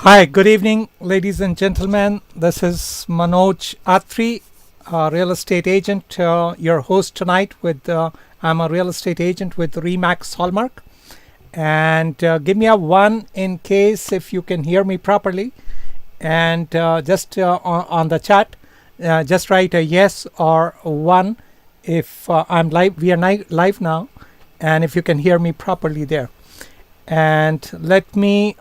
Hi, good evening, ladies and gentlemen. This is Manoj Atri, real estate agent, your host tonight. I'm a real estate agent with Remax Hallmark. And give me a one in case if you can hear me properly. And just on the chat, just write a yes or one if I'm live. We are live now, and if you can hear me properly there. And let me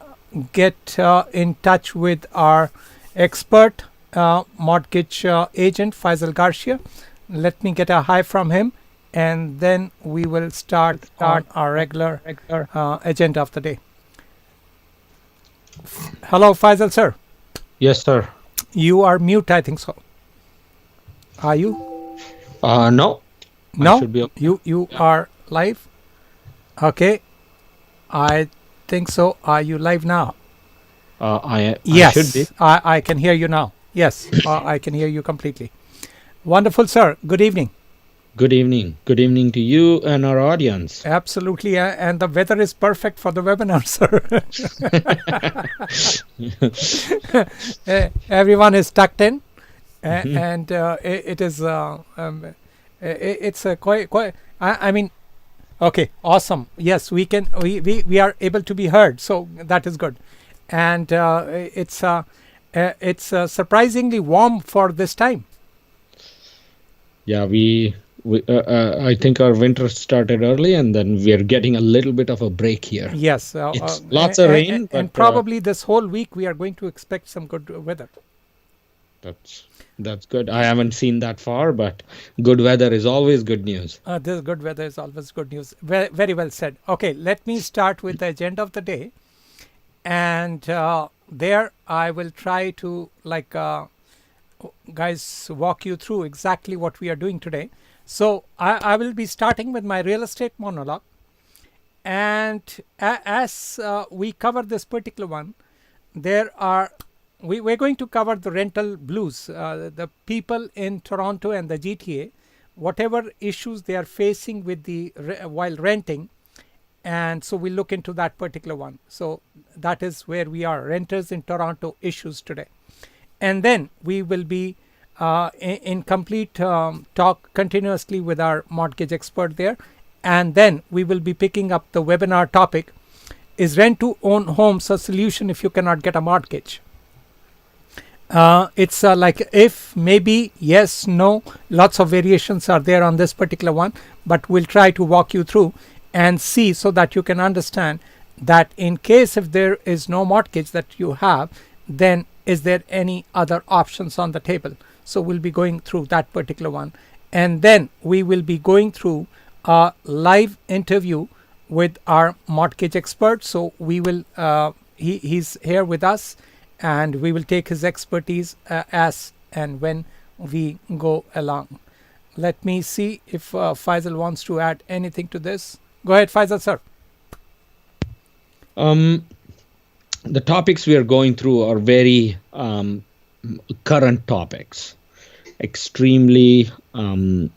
get in touch with our expert mortgage agent Faisal Garcia. Let me get a hi from him, and then we will start on our regular agenda of the day. Hello, Faisal, sir. Yes, sir. You are mute, I think so. Are you? No. No, I should be okay. you are live. Okay, I think so. Are you live now? I Yes, should be. I can hear you now. Yes, I can hear you completely. Wonderful, sir. Good evening. Good evening. Good evening to you and our audience. Absolutely, and the weather is perfect for the webinar, sir. Everyone is tucked in, and it is. It's quite. I mean, okay, awesome. Yes, we can. We are able to be heard, so that is good. And it's surprisingly warm for this time. Yeah, we I think our winter started early, and then we are getting a little bit of a break here. Yes, It's lots of rain, and but probably this whole week we are going to expect some good weather. that's good. I haven't seen that far, but good weather is always good news. This good weather is always good news. Very well said. Okay, let me start with the agenda of the day. And there I will try to guys walk you through exactly what we are doing today. So I will be starting with my real estate monologue. And as we cover this particular one, we're going to cover the rental blues, the people in Toronto and the GTA, whatever issues they are facing with while renting. And so we'll look into that particular one. So that is where we are, renters in Toronto issues today. And then we will be in complete talk continuously with our mortgage expert there. And then we will be picking up the webinar topic, is rent to own homes a solution if you cannot get a mortgage? It's like if, maybe, yes, no, lots of variations are there on this particular one, but we'll try to walk you through and see so that you can understand that in case if there is no mortgage that you have, then is there any other options on the table? So we'll be going through that particular one. And then we will be going through a live interview with our mortgage expert. So we will, he's here with us, and we will take his expertise as and when we go along. Let me see if Faisal wants to add anything to this. Go ahead, Faisal, sir. The topics we are going through are very current topics, extremely relevant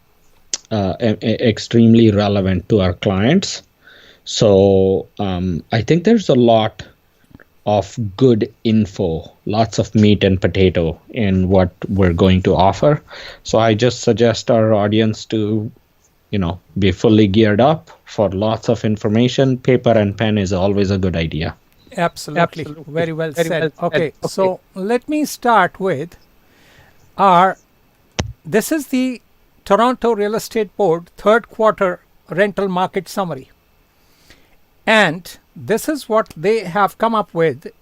to our clients. So I think there's a lot of good info, lots of meat and potato in what we're going to offer. So I just suggest our audience to be fully geared up for lots of information. Paper and pen is always a good idea. Absolutely. Very well said. Okay, so let me start with this is the Toronto Real Estate Board third quarter rental market summary. And this is what they have come up with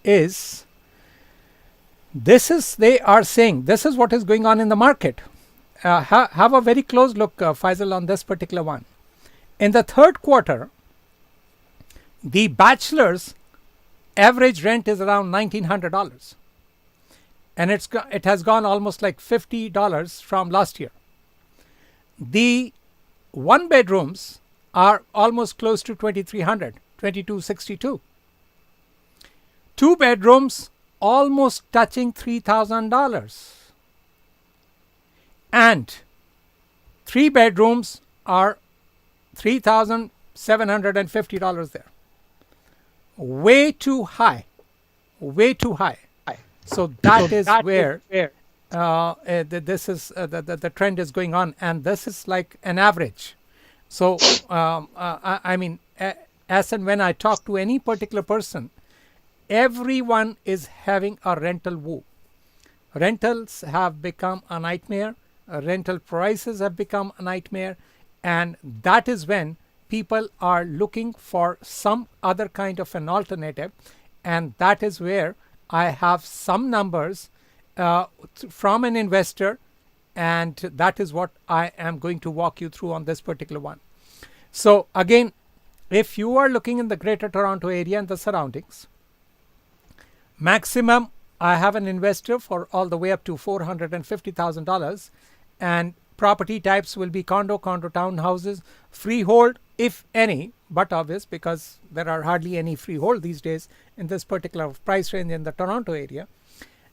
they are saying this is what is going on in the market. Have a very close look, Faisal, on this particular one. In the third quarter, the Bachelor's average rent is around $1,900. And it has gone almost like $50 from last year. The one bedrooms are almost close to $2,300, $2,262. Two bedrooms almost touching $3,000. And three bedrooms are $3,750 there. Way too high. way too high. So that is where the trend is going on, and this is like an average. So I mean, as and when I talk to any particular person, everyone is having a rental woo. Rentals have become a nightmare. Rental prices have become a nightmare, and that is when people are looking for some other kind of an alternative, and that is where I have some numbers from an investor, and that is what I am going to walk you through on this particular one. So again, if you are looking in the Greater Toronto area and the surroundings, maximum I have an investor for all the way up to $450,000, and property types will be condo townhouses, freehold if any, but obvious because there are hardly any freehold these days in this particular price range in the Toronto area.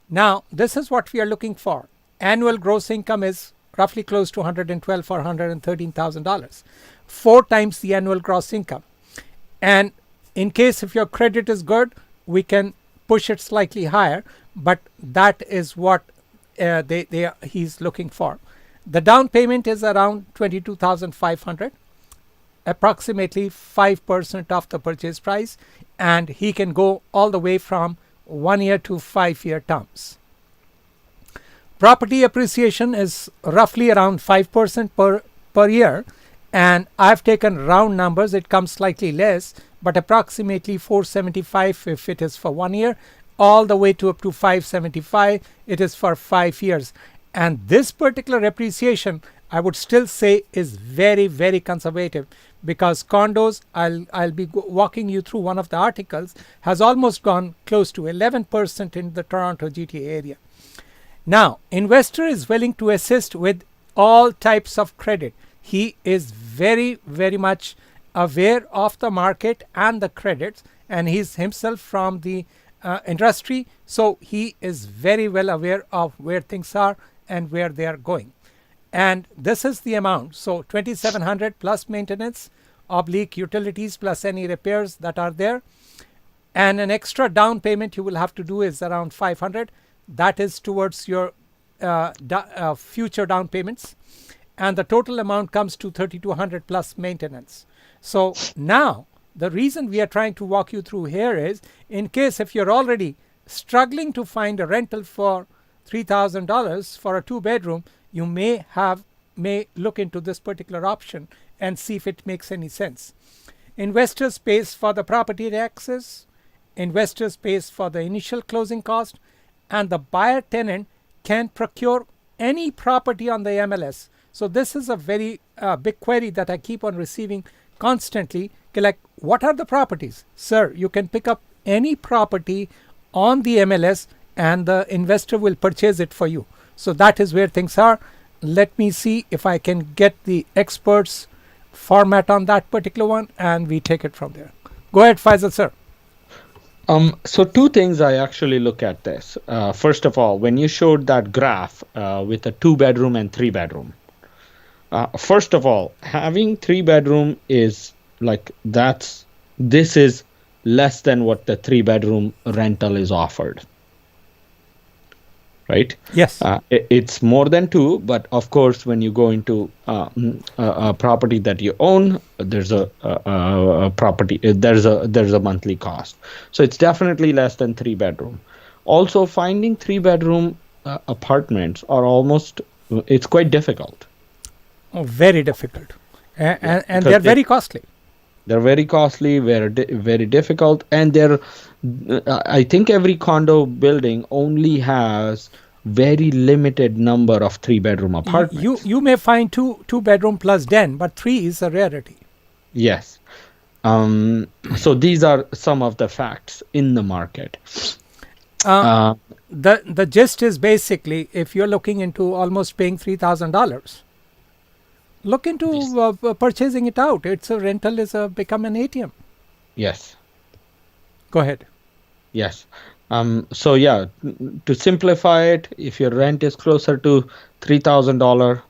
Now this is what we are looking for. Annual gross income is roughly close to $112,000 or $113,000, 4 times the annual gross income. And in case if your credit is good, we can push it slightly higher, but that is what he's looking for. The down payment is around $22,500, approximately 5% of the purchase price, and he can go all the way from 1 year to 5 year terms. Property appreciation is roughly around 5% per year, and I've taken round numbers. It comes slightly less, but approximately 475 if it is for 1 year, all the way to up to 575 it is for 5 years. And this particular appreciation, I would still say, is very, very conservative, because condos, I'll be walking you through one of the articles, has almost gone close to 11% in the Toronto GTA area. Now, investor is willing to assist with all types of credit. He is very, very much aware of the market and the credits, and he's himself from the industry, so he is very well aware of where things are and where they are going. And this is the amount. So $2,700 plus maintenance, oblique utilities plus any repairs that are there, and an extra down payment you will have to do is around $500. That is towards your future down payments, and the total amount comes to $3,200 plus maintenance. So now the reason we are trying to walk you through here is, in case if you're already struggling to find a rental for $3,000 for a 2-bedroom, you may look into this particular option and see if it makes any sense. Investors pays for the property taxes, investors pays for the initial closing cost, and the buyer tenant can procure any property on the MLS. So this is a very big query that I keep on receiving constantly. Like, what are the properties? Sir, you can pick up any property on the MLS and the investor will purchase it for you. So that is where things are. Let me see if I can get the experts format on that particular one, and we take it from there. Go ahead, Faisal, sir. So 2 things I actually look at this. First of all, when you showed that graph with a 2-bedroom and 3-bedroom, first of all, having 3-bedroom is like this is less than what the 3-bedroom rental is offered, right? Yes. It's more than 2, but of course, when you go into a property that you own, there's a property, there's a monthly cost. So it's definitely less than 3-bedroom. Also, finding 3-bedroom apartments it's quite difficult. Oh, very difficult, and they're very costly. They're very costly, very difficult, and I think every condo building only has very limited number of 3-bedroom apartments. You may find two bedroom plus den, but 3 is a rarity. Yes. So these are some of the facts in the market. The gist is basically, if you're looking into almost paying $3,000, look into purchasing it out. It's a rental is become an ATM. Yes. Go ahead. Yes. So yeah, to simplify it, if your rent is closer to $3,000,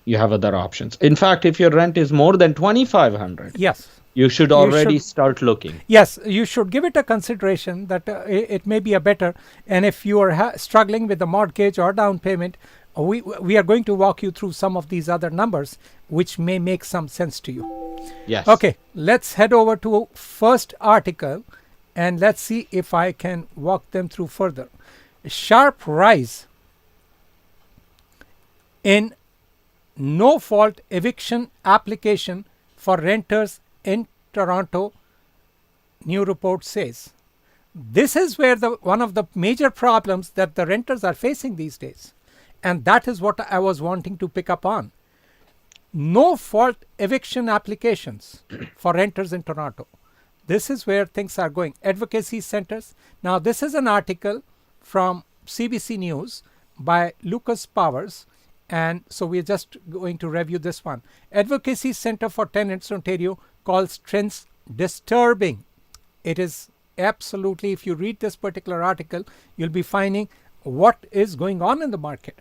you have other options. In fact, if your rent is more than 2,500, yes, you should already start looking. Yes, you should give it a consideration that it may be a better. And if you are struggling with the mortgage or down payment, we are going to walk you through some of these other numbers, which may make some sense to you. Yes. Okay, let's head over to first article, and let's see if I can walk them through further. Sharp rise in no-fault eviction application for renters in Toronto, new report says. This is where one of the major problems that the renters are facing these days. And that is what I was wanting to pick up on. No-fault eviction applications for renters in Toronto. This is where things are going. Advocacy centers. Now, this is an article from CBC News by Lucas Powers. And so we're just going to review this one. Advocacy Center for Tenants Ontario calls trends disturbing. It is absolutely, if you read this particular article, you'll be finding what is going on in the market.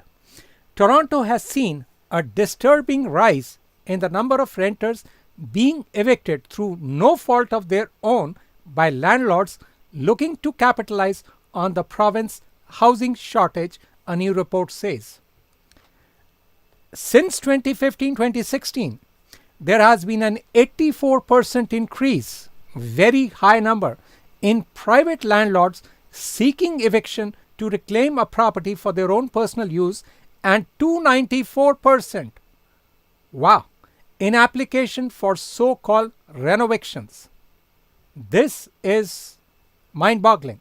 Toronto has seen a disturbing rise in the number of renters being evicted through no fault of their own by landlords looking to capitalize on the province's housing shortage, a new report says. Since 2015-2016, there has been an 84% increase, very high number, in private landlords seeking eviction to reclaim a property for their own personal use, and 294%, wow, in application for so-called renovictions. This is mind-boggling.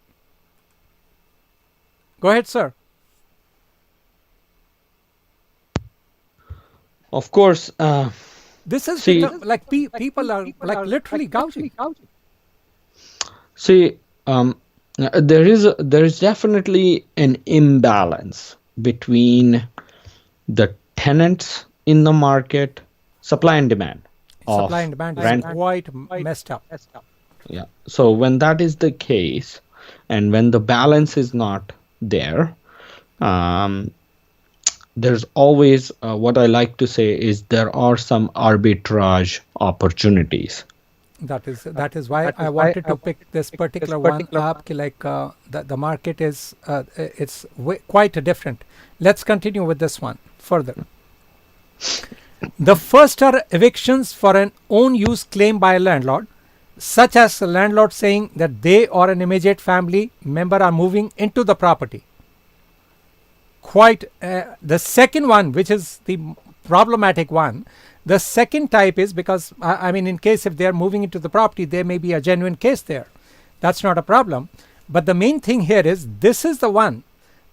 Go ahead, sir. Of course. This is like people are like literally gouging. See, there is definitely an imbalance between the tenants in the market, supply and demand. Supply and demand is quite messed up. Yeah. So when that is the case, and when the balance is not there, there's always what I like to say is there are some arbitrage opportunities. That is why I wanted to pick this particular one up. Like the market is it's quite different. Let's continue with this one further. The first are evictions for an own use claim by a landlord, such as a landlord saying that they or an immediate family member are moving into the property. The second one, which is the problematic one, the second type is because, I mean, in case if they are moving into the property, there may be a genuine case there. That's not a problem. But the main thing here is this is the one.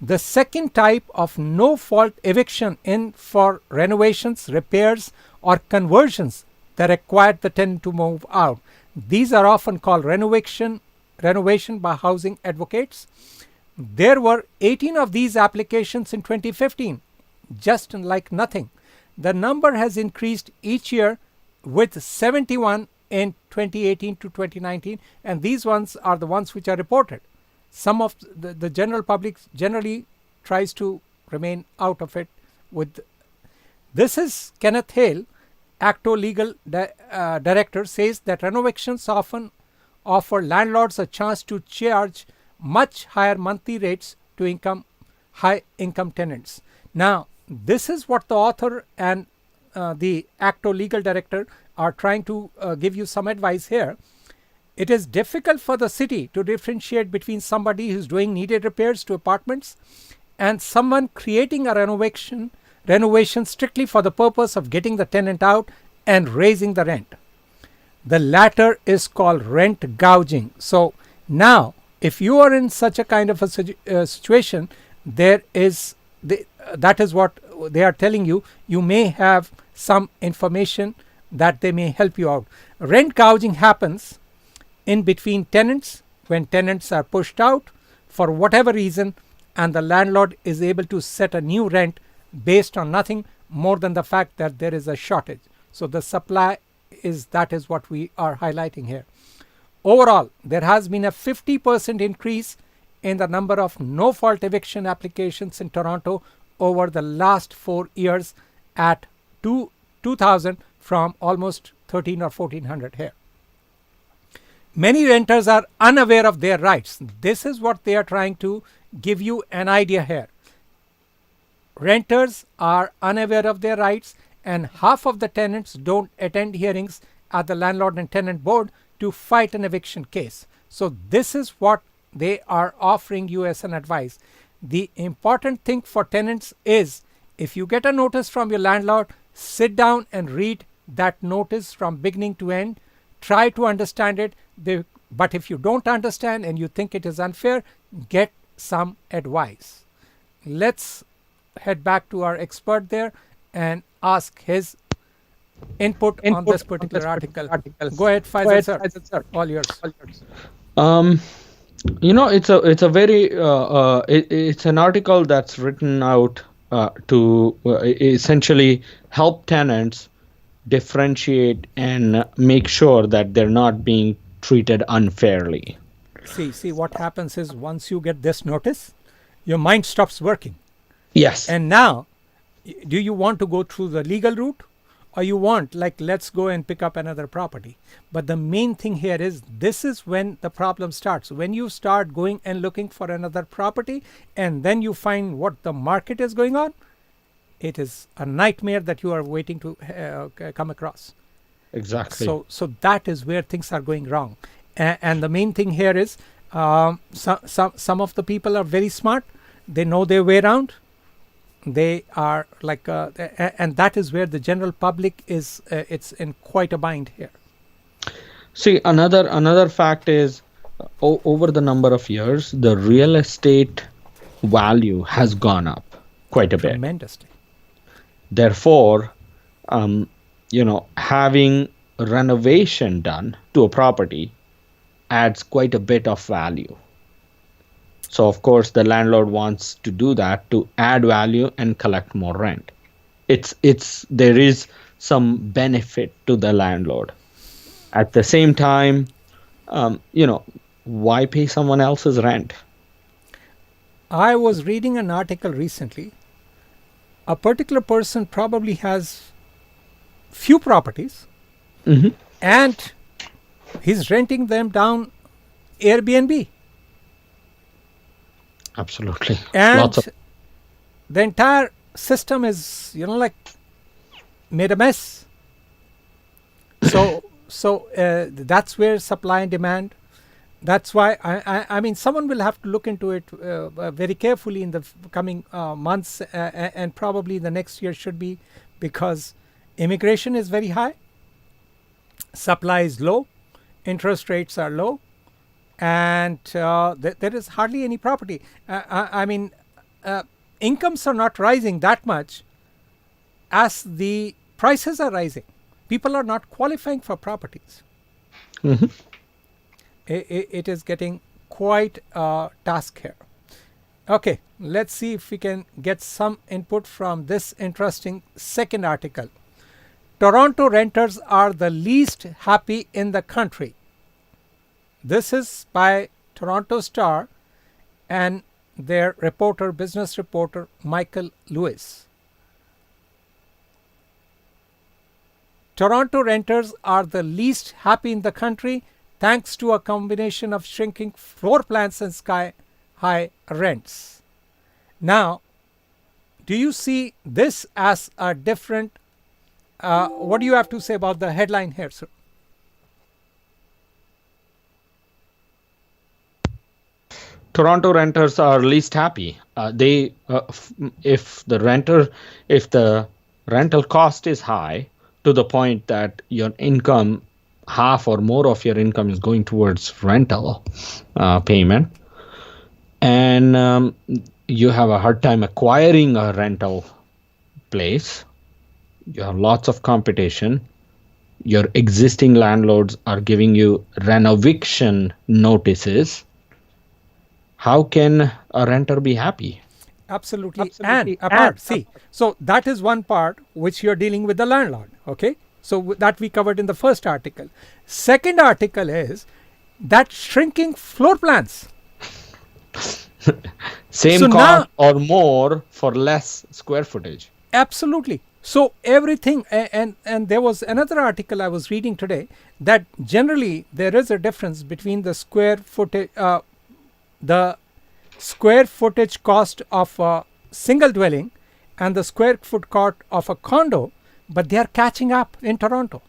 The second type of no-fault eviction in for renovations, repairs, or conversions that require the tenant to move out. These are often called renovation by housing advocates. There were 18 of these applications in 2015, just like nothing. The number has increased each year with 71 in 2018 to 2019, and these ones are the ones which are reported. Some of the general public generally tries to remain out of it. This is Kenneth Hale, ACTO legal director, says that renovictions often offer landlords a chance to charge much higher monthly rates to high income tenants. Now, this is what the author and the ACTO legal director are trying to give you some advice here. It is difficult for the city to differentiate between somebody who's doing needed repairs to apartments and someone creating a renovation strictly for the purpose of getting the tenant out and raising the rent. The latter is called rent gouging. So now, if you are in such a kind of a situation, that is what they are telling you. You may have some information that they may help you out. Rent gouging happens in between tenants when tenants are pushed out for whatever reason, and the landlord is able to set a new rent based on nothing more than the fact that there is a shortage. So the supply that is what we are highlighting here. Overall, there has been a 50% increase in the number of no-fault eviction applications in Toronto over the last 4 years at 2,000 from almost 13 or 1,400 here. Many renters are unaware of their rights. This is what they are trying to give you an idea here. Renters are unaware of their rights, and half of the tenants don't attend hearings at the landlord and tenant board to fight an eviction case. So this is what they are offering you as an advice. The important thing for tenants is, if you get a notice from your landlord, sit down and read that notice from beginning to end. Try to understand it. But if you don't understand and you think it is unfair, get some advice. Let's head back to our expert there and ask his input on this particular article. Go ahead, Faisal sir. All yours. It's a very it's an article that's written out to essentially help tenants differentiate and make sure that they're not being treated unfairly. See what happens is, once you get this notice, your mind stops working. Yes. And now, do you want to go through the legal route, or you want, like, let's go and pick up another property? But the main thing here is, this is when the problem starts. When you start going and looking for another property, and then you find what the market is going on, it is a nightmare that you are waiting to come across. Exactly. So that is where things are going wrong. And the main thing here is, some of the people are very smart. They know their way around. They are like, and that is where the general public is. It's in quite a bind here. See, another fact is, over the number of years, the real estate value has gone up quite a bit. Tremendously. Therefore, having renovation done to a property adds quite a bit of value. So, of course, the landlord wants to do that to add value and collect more rent. There is some benefit to the landlord. At the same time, why pay someone else's rent? I was reading an article recently. A particular person probably has few properties, and he's renting them down Airbnb. Absolutely. And the entire system is, made a mess. So that's where supply and demand. That's why I mean, someone will have to look into it very carefully in the coming months, and probably the next year should be, because immigration is very high, supply is low, interest rates are low, and there is hardly any property. Incomes are not rising that much as the prices are rising. People are not qualifying for properties. It is getting quite a task here. Okay, let's see if we can get some input from this interesting second article. Toronto renters are the least happy in the country. This is by Toronto Star and their business reporter, Michael Lewis. Toronto renters are the least happy in the country, thanks to a combination of shrinking floor plans and sky-high rents. Now, do you see this as a different... what do you have to say about the headline here, sir? Toronto renters are least happy. If the rental cost is high to the point that your income, half or more of your income is going towards rental payment, and you have a hard time acquiring a rental place, you have lots of competition, your existing landlords are giving you renovation notices, how can a renter be happy? Absolutely. And apart, so that is one part which you're dealing with the landlord. Okay. So that we covered in the first article. Second article is that shrinking floor plans. Same cost or more for less square footage. Absolutely. So everything, and there was another article I was reading today that generally there is a difference between the square footage cost of a single dwelling and the square foot cost of a condo, but they are catching up in Toronto.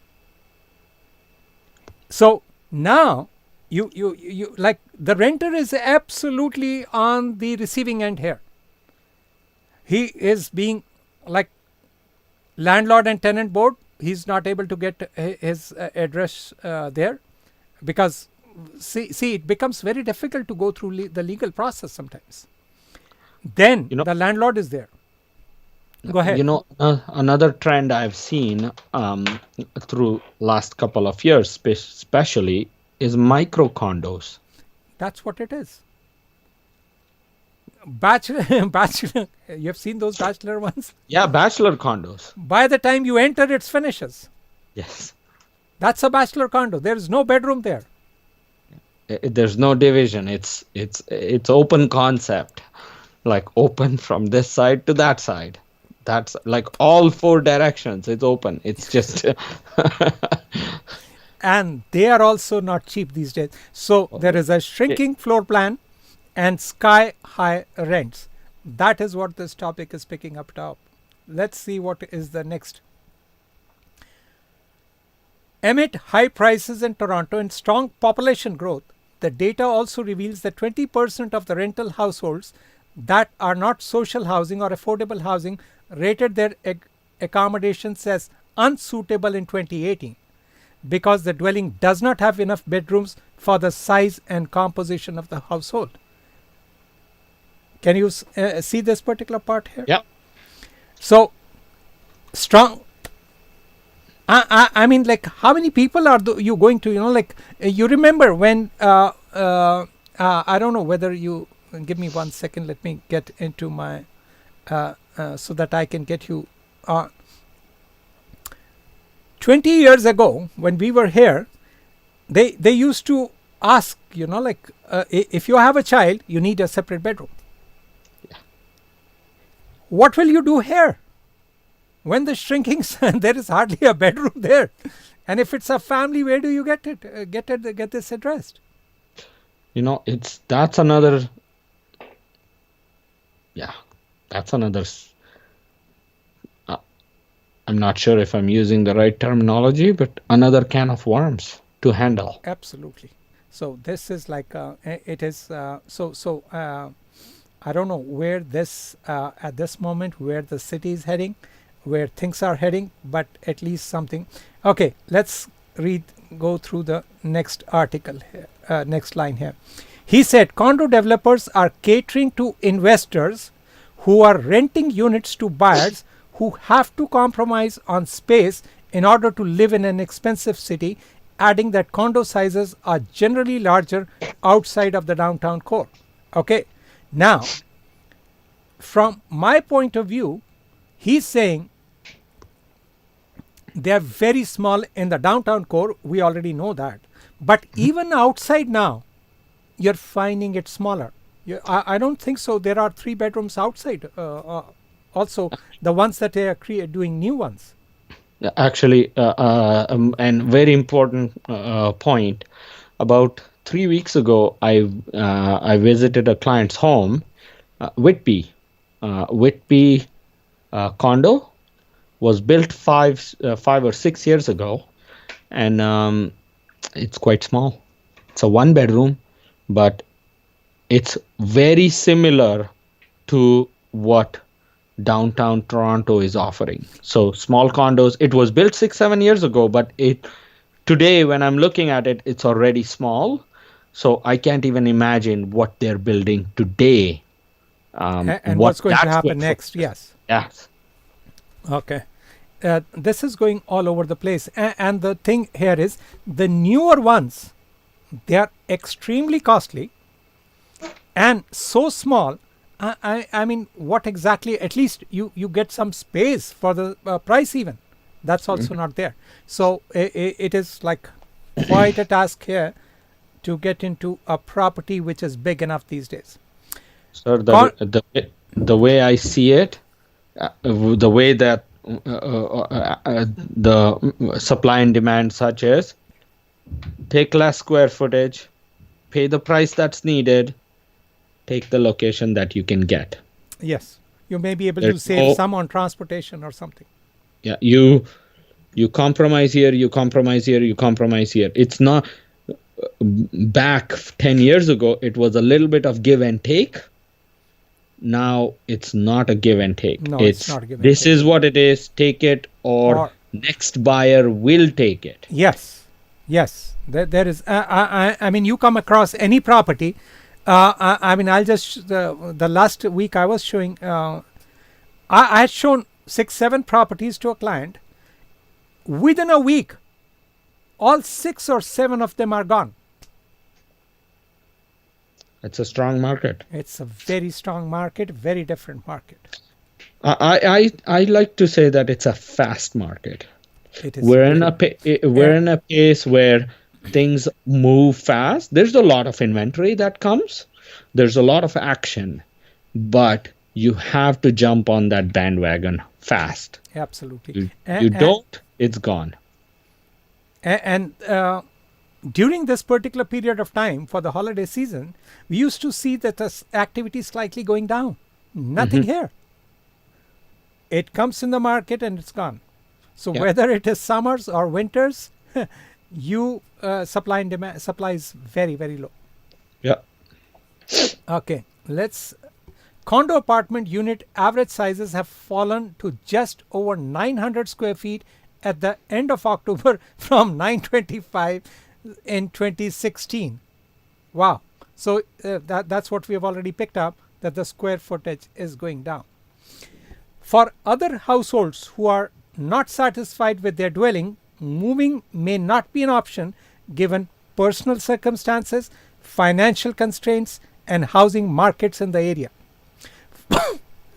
So now you like the renter is absolutely on the receiving end here. He is being like landlord and tenant board. He's not able to get his address there because see it becomes very difficult to go through the legal process sometimes. Then the landlord is there. Go ahead. Another trend I've seen through last couple of years, especially, is micro condos. That's what it is. Bachelor, you have seen those bachelor ones? Yeah, bachelor condos. By the time you enter, it's finishes. Yes. That's a bachelor condo. There is no bedroom there. There's no division. It's open concept, like open from this side to that side. That's like all four directions. It's open. It's just. And they are also not cheap these days. So there is a shrinking floor plan and sky high rents. That is what this topic is picking up top. Let's see what is the next. Amid high prices in Toronto and strong population growth, the data also reveals that 20% of the rental households that are not social housing or affordable housing rated their accommodations as unsuitable in 2018 because the dwelling does not have enough bedrooms for the size and composition of the household. Can you see this particular part here? Yeah. So strong. I mean, like, how many people are you going to? You remember when? I don't know whether you give me 1 second. Let me get into my so that I can get you. 20 years ago, when we were here, they used to ask, if you have a child, you need a separate bedroom. What will you do here? When the shrinking, there is hardly a bedroom there. And if it's a family, where do you get it? Get this addressed? That's another. Yeah, that's another. I'm not sure if I'm using the right terminology, but another can of worms to handle. Absolutely. So this is like it is. I don't know where this at this moment where the city is heading, where things are heading, but at least something. Okay, let's go through the next article here, next line here. He said condo developers are catering to investors who are renting units to buyers who have to compromise on space in order to live in an expensive city, adding that condo sizes are generally larger outside of the downtown core. Okay. Now, from my point of view, he's saying they are very small in the downtown core. We already know that. But even outside now, you're finding it smaller. I don't think so. There are 3 bedrooms outside. Also, the ones that they are doing new ones. Actually, and very important point. About 3 weeks ago, I visited a client's home, Whitby. Whitby condo was built 5 or 6 years ago, and it's quite small. It's a 1 bedroom, but it's very similar to what downtown Toronto is offering. So small condos. It was built 6-7 years ago, but today when I'm looking at it, it's already small. So I can't even imagine what they're building today. And what's going to happen next? Yes. Yes. Okay. This is going all over the place. And the thing here is the newer ones, they are extremely costly and so small. I mean, what exactly? At least you get some space for the price even. That's also not there. So it is like quite a task here to get into a property which is big enough these days. Sir, the way I see it, the way that the supply and demand, such as take less square footage, pay the price that's needed, take the location that you can get. Yes. You may be able to There's save some on transportation or something. yeah, you compromise here, you compromise here, you compromise here. It's not back 10 years ago, it was a little bit of give and take. Now it's not a give and take. No, it's not a give and this take. is what it is, take it, or next buyer will take it. Yes. There is. I mean, you come across any property. I mean, I'll just the last week I was showing. I had shown 6-7 properties to a client. Within a week, all 6 or 7 of them are gone. It's a strong market. It's a very strong market, very different market. I like to say that it's a fast market. It is. We're in a pace where things move fast. There's a lot of inventory that comes. There's a lot of action, but you have to jump on that bandwagon fast. Absolutely. You don't, it's gone. And during this particular period of time for the holiday season, we used to see that the activity is slightly going down. Nothing here. It comes in the market and it's gone. So whether it is summers or winters, supply and demand, supply is very, very low. Yeah. Okay, condo apartment unit average sizes have fallen to just over 900 square feet at the end of October from 925 in 2016. Wow. So that's what we have already picked up, that the square footage is going down. For other households who are not satisfied with their dwelling, moving may not be an option given personal circumstances, financial constraints, and housing markets in the area.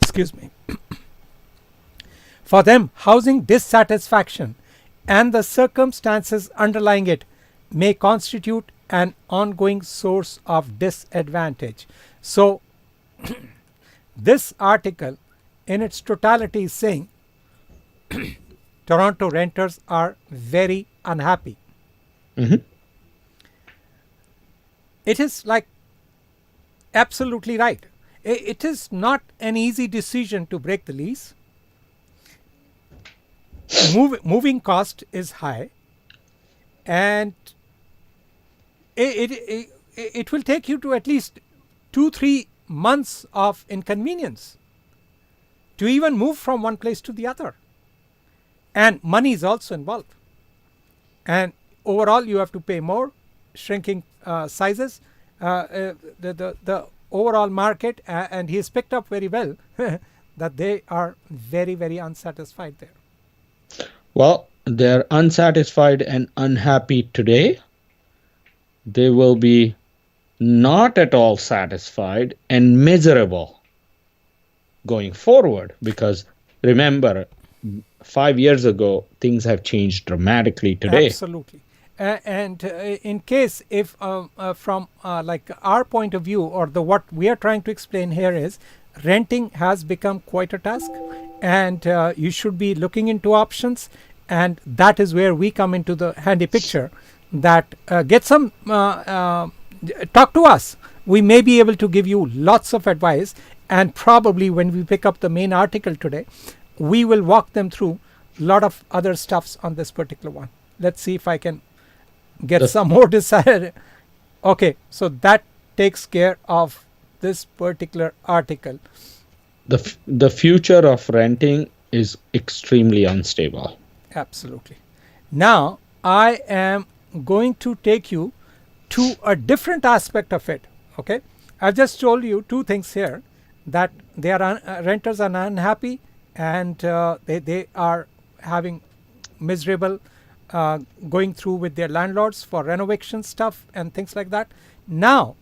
Excuse me. For them, housing dissatisfaction and the circumstances underlying it may constitute an ongoing source of disadvantage. So, this article in its totality is saying Toronto renters are very unhappy. It is like absolutely right. It is not an easy decision to break the lease. Moving cost is high, and it will take you to at least 2-3 months of inconvenience to even move from one place to the other. And money is also involved. And overall, you have to pay more, shrinking sizes, the overall market, and he has picked up very well that they are very, very unsatisfied there. Well, they're unsatisfied and unhappy today. They will be not at all satisfied and miserable going forward, because remember, 5 years ago, things have changed dramatically today. Absolutely. And in case if from like our point of view, or what we are trying to explain here is, renting has become quite a task, and you should be looking into options, and that is where we come into the handy picture. That get some talk to us. We may be able to give you lots of advice, and probably when we pick up the main article today, we will walk them through a lot of other stuffs on this particular one. Let's see if I can get some more decided. Okay, so that takes care of this particular article. The future of renting is extremely unstable. Absolutely. Now I am going to take you to a different aspect of it. Okay, I've just told you 2 things here, that they are renters are unhappy, and they are having miserable going through with their landlords for renovation stuff and things like that. Now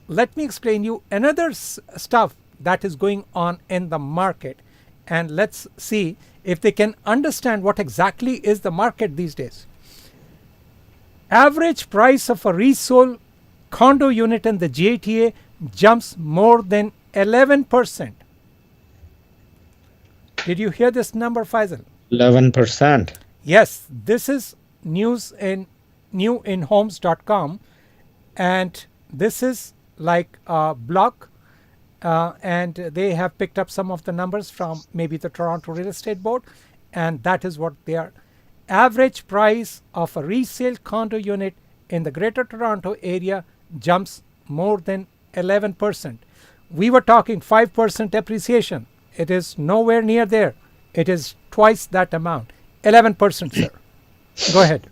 let me explain you another stuff that is going on in the market, and let's see if they can understand what exactly is the market these days. Average price of a resold condo unit in the GTA jumps more than 11%. Did you hear this number, Faisal? 11%. Yes, this is news in newinhomes.com, and this is like a blog, and they have picked up some of the numbers from maybe the Toronto Real Estate Board, and that is what they are. Average price of a resale condo unit in the Greater Toronto area jumps more than 11%. We were talking 5% appreciation. It is nowhere near there. It is twice that amount. 11%, sir. Go ahead.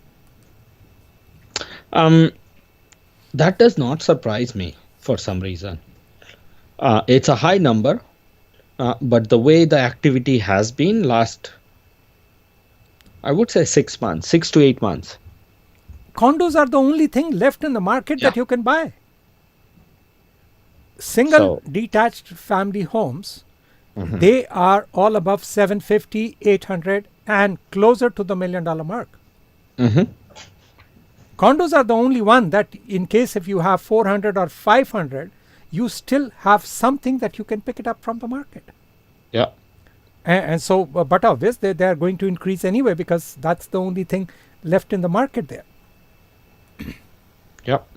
That does not surprise me for some reason. It's a high number, but the way the activity has been last, I would say 6 months, 6 to 8 months. Condos are the only thing left in the market that you can buy. Single detached family homes, they are all above 750, 800 and closer to the $1 million mark. Condos are the only one that in case if you have 400 or 500, you still have something that you can pick it up from the market. Yeah. And so, but obviously they are going to increase anyway because that's the only thing left in the market there. Yep.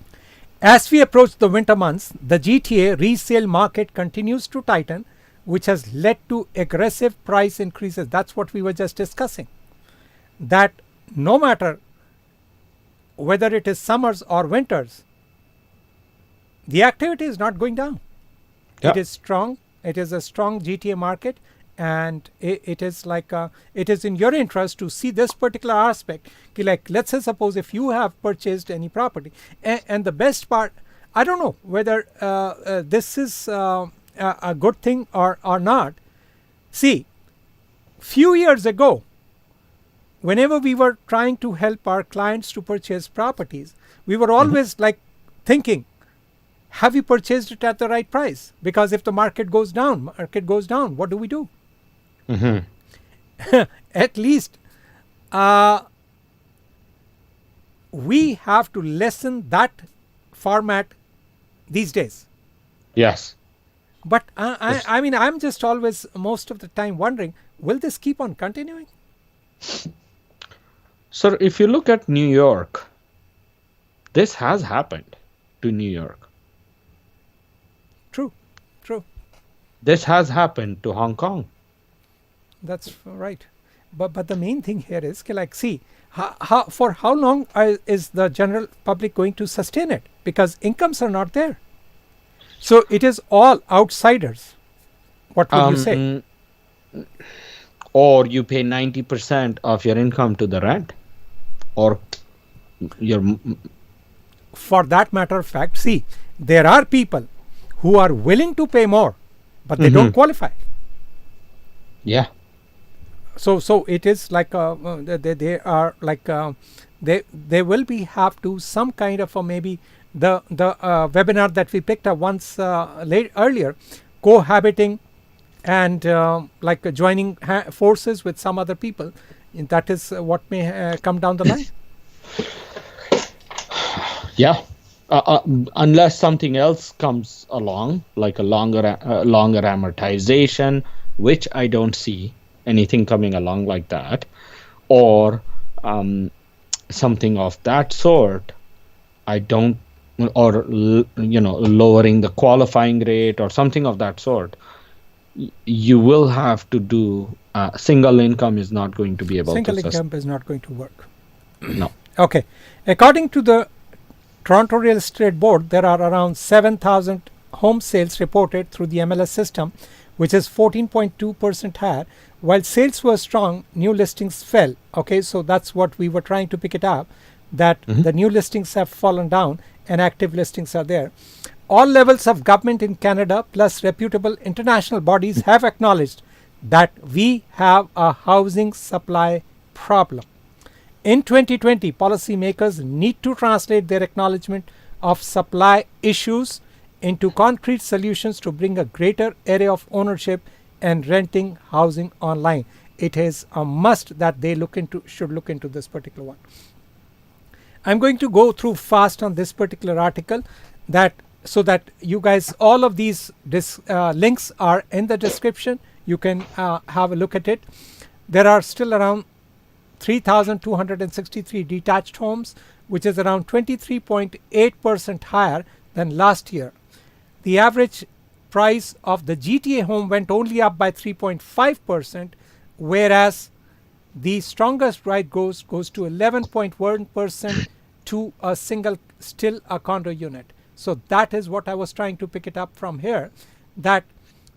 As we approach the winter months, the GTA resale market continues to tighten, which has led to aggressive price increases. That's what we were just discussing. That no matter whether it is summers or winters, the activity is not going down. It is strong. It is a strong GTA market, and it is like it is in your interest to see this particular aspect. Like, let's say suppose if you have purchased any property, and the best part, I don't know whether this is a good thing or not. See, few years ago, whenever we were trying to help our clients to purchase properties, we were always like thinking, have you purchased it at the right price? Because if the market goes down, what do we do? At least we have to lessen that format these days. Yes. But I mean, I'm just always most of the time wondering, will this keep on continuing? Sir, if you look at New York, this has happened to New York. True. This has happened to Hong Kong. That's right. But the main thing here is, like, see, for how long is the general public going to sustain it? Because incomes are not there. So it is all outsiders. What would you say? Or you pay 90% of your income to the rent, or your. For that matter of fact, see, there are people who are willing to pay more, but they don't qualify. Yeah. So it is like they are like they will be have to some kind of maybe the webinar that we picked up once earlier, cohabiting and like joining forces with some other people. And that is what may come down the line. Yeah. Unless something else comes along, like a longer amortization, which I don't see anything coming along like that, or something of that sort. I don't, or lowering the qualifying rate or something of that sort. You will have to do single income is not going to be able to. Single income is not going to work. No. Okay. According to the Toronto Real Estate Board, there are around 7,000 home sales reported through the MLS system, which is 14.2% higher. While sales were strong, new listings fell. Okay, so that's what we were trying to pick it up, that the new listings have fallen down and active listings are there. All levels of government in Canada plus reputable international bodies have acknowledged that we have a housing supply problem. In 2020, policymakers need to translate their acknowledgement of supply issues into concrete solutions to bring a greater area of ownership and renting housing online. It is a must that they should look into this particular one. I'm going to go through fast on this particular article, so that you guys, all of these links are in the description. You can have a look at it. There are still around 3,263 detached homes, which is around 23.8% higher than last year. The average price of the GTA home went only up by 3.5%, whereas the strongest rise goes to 11.1% to a single, still a condo unit. So that is what I was trying to pick it up from here, that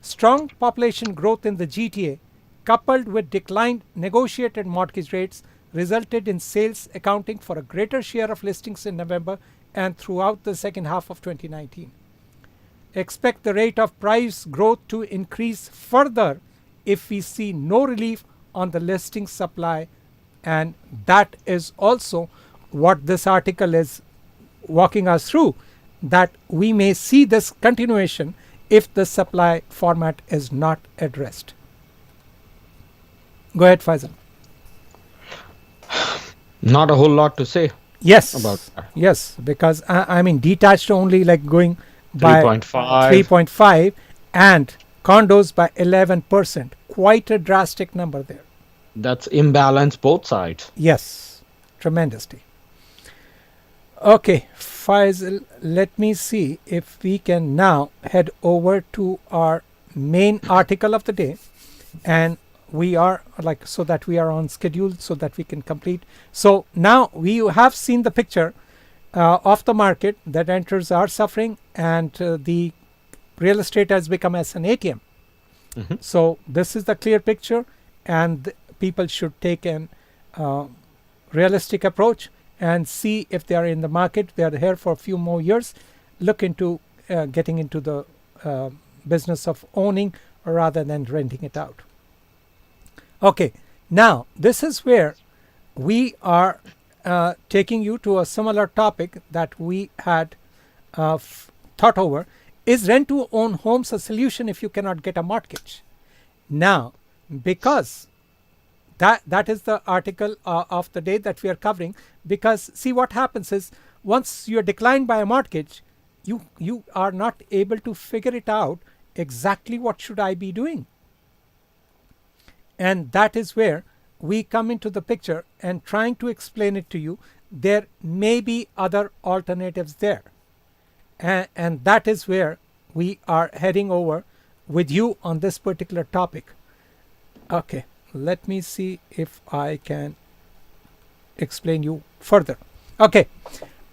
strong population growth in the GTA coupled with declined negotiated mortgage rates resulted in sales accounting for a greater share of listings in November and throughout the second half of 2019. Expect the rate of price growth to increase further if we see no relief on the listing supply, and that is also what this article is walking us through, that we may see this continuation if the supply format is not addressed. Go ahead, Faisal. Not a whole lot to say. Yes, about that. yes, because I mean detached only like going by 3.5. 3.5 and condos by 11%. Quite a drastic number there. That's imbalance both sides. Yes, tremendously. Okay, Faisal, let me see if we can now head over to our main article of the day, and we are like, so that we are on schedule so that we can complete. So now we have seen the picture of the market, that renters are suffering, and the real estate has become as an ATM. So this is the clear picture, and people should take an realistic approach and see if they are in the market. They are here for a few more years. Look into getting into the business of owning rather than renting it out. Okay, now this is where we are taking you to a similar topic that we had thought over. Is rent to own homes a solution if you cannot get a mortgage? Now, because that is the article of the day that we are covering, because see what happens is once you're declined by a mortgage, you are not able to figure it out exactly what should I be doing. And that is where we come into the picture and trying to explain it to you. There may be other alternatives there. And that is where we are heading over with you on this particular topic. Okay, let me see if I can explain you further. Okay,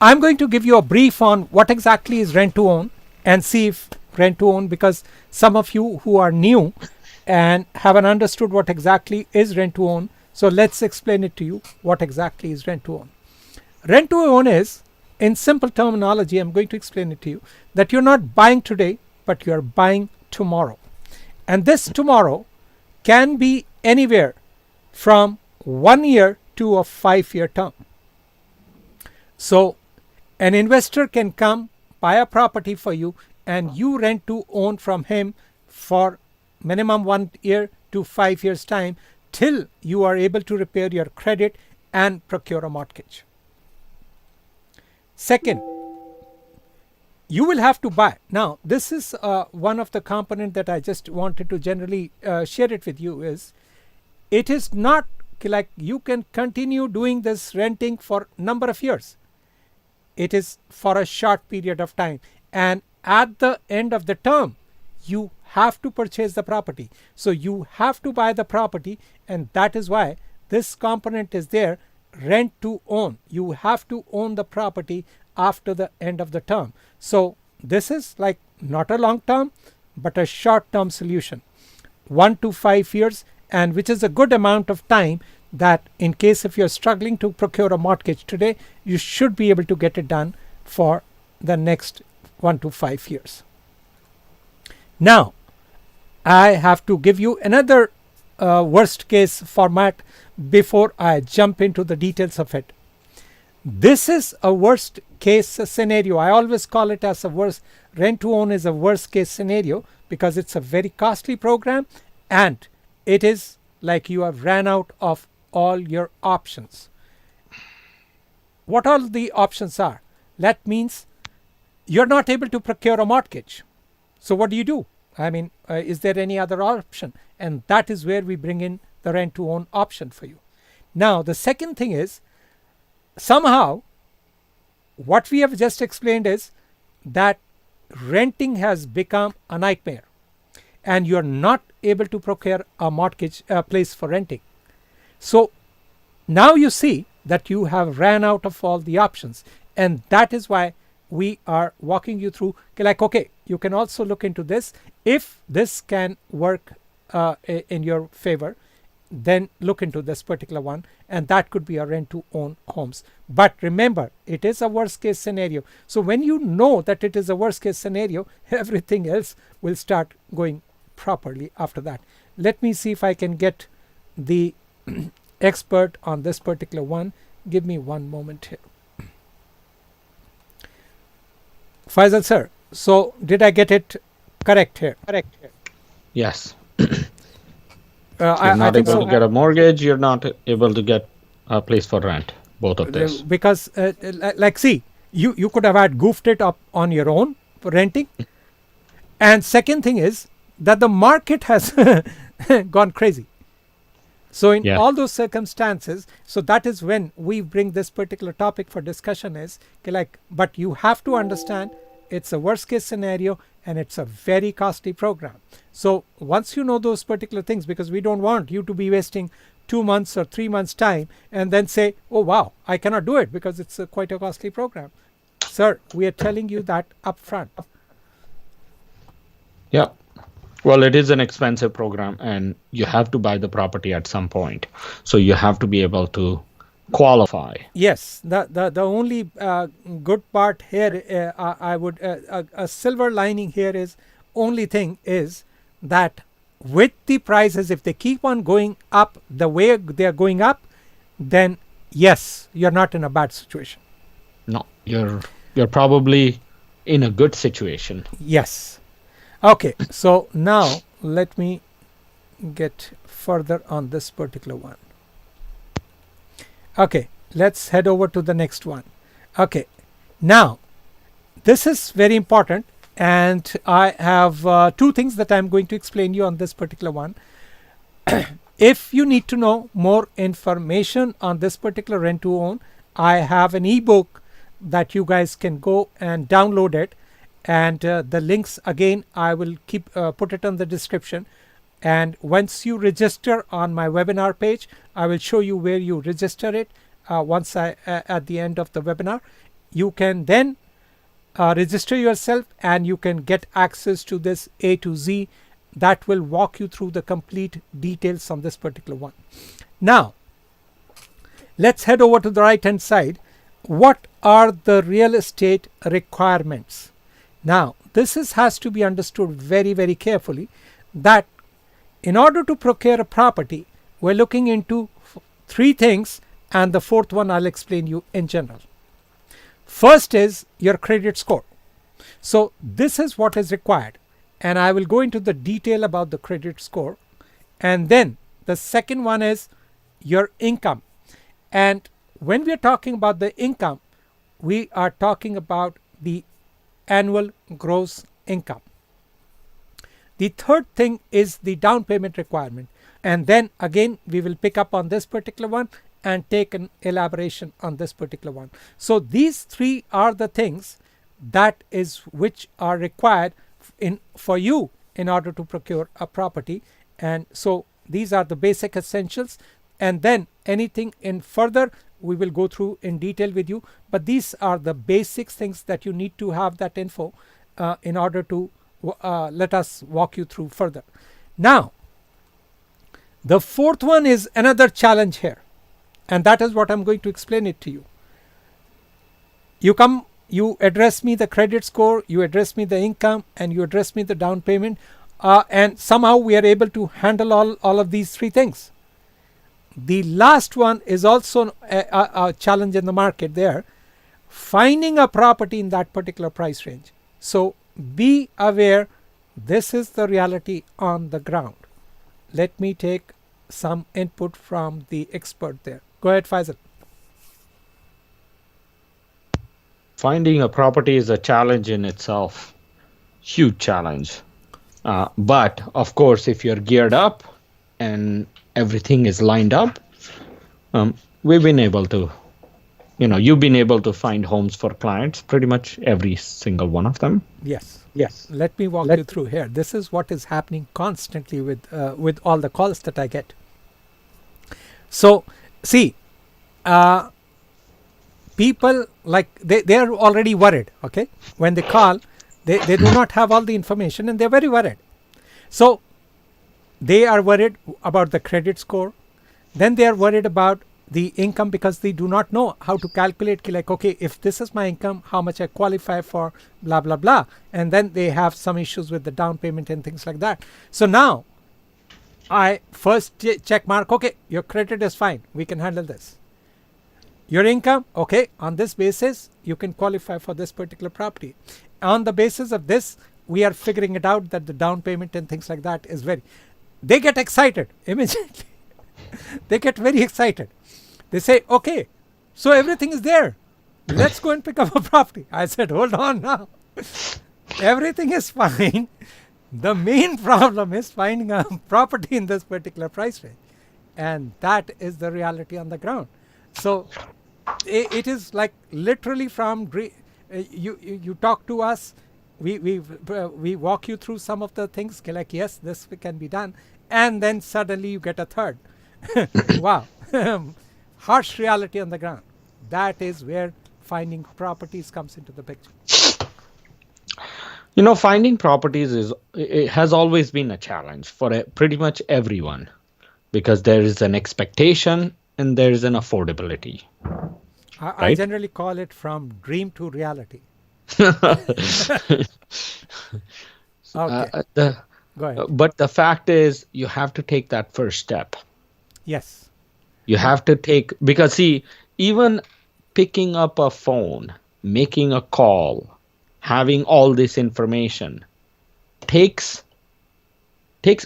I'm going to give you a brief on what exactly is rent to own, and see if rent to own, because some of you who are new and haven't understood what exactly is rent to own. So let's explain it to you, what exactly is rent to own. Rent to own is, in simple terminology, I'm going to explain it to you, that you're not buying today, but you're buying tomorrow. And this tomorrow can be anywhere from 1 year to a 5-year term. So an investor can come, buy a property for you, and you rent to own from him for minimum 1 year to 5 years time, till you are able to repair your credit and procure a mortgage. Second, you will have to buy. Now, this is one of the component that I just wanted to generally share it with you, is it is not like you can continue doing this renting for number of years. It is for a short period of time, and at the end of the term you have to purchase the property. So you have to buy the property, and that is why this component is there, rent to own. You have to own the property after the end of the term. So this is like not a long term, but a short term solution, 1 to 5 years, and which is a good amount of time that in case if you're struggling to procure a mortgage today, you should be able to get it done for the next 1 to 5 years. Now, I have to give you another worst case format before I jump into the details of it. This is a worst case scenario. I always call it as a worst. Rent to own is a worst case scenario because it's a very costly program, and it is like you have ran out of all your options. What all the options are? That means you're not able to procure a mortgage. So what do you do? I mean, is there any other option? And that is where we bring in the rent to own option for you. Now, the second thing is, somehow, what we have just explained is that renting has become a nightmare and you're not able to procure a mortgage place for renting. So now you see that you have ran out of all the options, and that is why we are walking you through, like, okay, you can also look into this. If this can work in your favor, then look into this particular one, and that could be a rent to own homes. But remember, it is a worst case scenario. So when you know that it is a worst case scenario, everything else will start going properly after that. Let me see if I can get the expert on this particular one. Give me one moment here. Faisal sir, so did I get it correct here? Yes. I You're not think able so. to get a mortgage. You're not able to get a place for rent. Both of this. Because like, see, you could have had goofed it up on your own for renting. And second thing is that the market has gone crazy. So in all those circumstances, so that is when we bring this particular topic for discussion is, okay, like, but you have to understand it's a worst case scenario and it's a very costly program. So once you know those particular things, because we don't want you to be wasting 2 months or 3 months time and then say, oh wow, I cannot do it because it's quite a costly program. Sir, we are telling you that up front. Yeah. Well, it is an expensive program and you have to buy the property at some point. So you have to be able to qualify. Yes, the only good part here, I would a silver lining here is, only thing is that with the prices, if they keep on going up the way they are going up, then yes, you're not in a bad situation. No, you're probably in a good situation. Yes. Okay, so now let me get further on this particular one. Okay, let's head over to the next one. Okay, now this is very important, and I have 2 things that I'm going to explain you on this particular one. If you need to know more information on this particular rent to own, I have an ebook that you guys can go and download it, and the links again I will keep put it on the description. And once you register on my webinar page, I will show you where you register it. Once at the end of the webinar, you can then register yourself and you can get access to this A to Z that will walk you through the complete details on this particular one. Now, let's head over to the right hand side. What are the real estate requirements? Now, this has to be understood very, very carefully, that in order to procure a property, we're looking into 3 things, and the 4th one I'll explain you in general. First is your credit score. So this is what is required, and I will go into the detail about the credit score. And then the second one is your income. And when we are talking about the income, we are talking about the annual gross income. The third thing is the down payment requirement. And then again, we will pick up on this particular one and take an elaboration on this particular one. So these 3 are the things that is which are required for you in order to procure a property. And so these are the basic essentials. And then anything in further, we will go through in detail with you. But these are the basic things that you need to have that info in order to let us walk you through further. Now, the 4th one is another challenge here, and that is what I'm going to explain it to you. You address me the credit score, you address me the income, and you address me the down payment, and somehow we are able to handle all of these 3 things. The last one is also a challenge in the market there, finding a property in that particular price range. So be aware, this is the reality on the ground. Let me take some input from the expert there. Go ahead, Faisal. Finding a property is a challenge in itself. Huge challenge. But of course, if you're geared up and everything is lined up, we've been able to, you've been able to find homes for clients, pretty much every single one of them. Yes. Yes. Let me walk you through here. This is what is happening constantly with all the calls that I get. So, see, people like they are already worried. Okay, when they call, they do not have all the information and they're very worried. So they are worried about the credit score. Then they are worried about the income because they do not know how to calculate, like, okay, if this is my income, how much I qualify for, blah, blah, blah. And then they have some issues with the down payment and things like that. So now I first check mark, okay, your credit is fine. We can handle this. Your income, okay, on this basis, you can qualify for this particular property. On the basis of this, we are figuring it out that the down payment and things like that is they get excited immediately. They get very excited. They say, okay, so everything is there. Let's go and pick up a property. I said, hold on now. Everything is fine. The main problem is finding a property in this particular price range. And that is the reality on the ground. So it is like literally from you talk to us, we walk you through some of the things, like, yes, this can be done. And then suddenly you get a third. Wow. Harsh reality on the ground. That is where finding properties comes into the picture. Finding properties has always been a challenge for pretty much everyone, because there is an expectation and there is an affordability. I generally call it from dream to reality. Okay. Go ahead. But the fact is, you have to take that first step. Yes. You have to because see, even picking up a phone, making a call, having all this information takes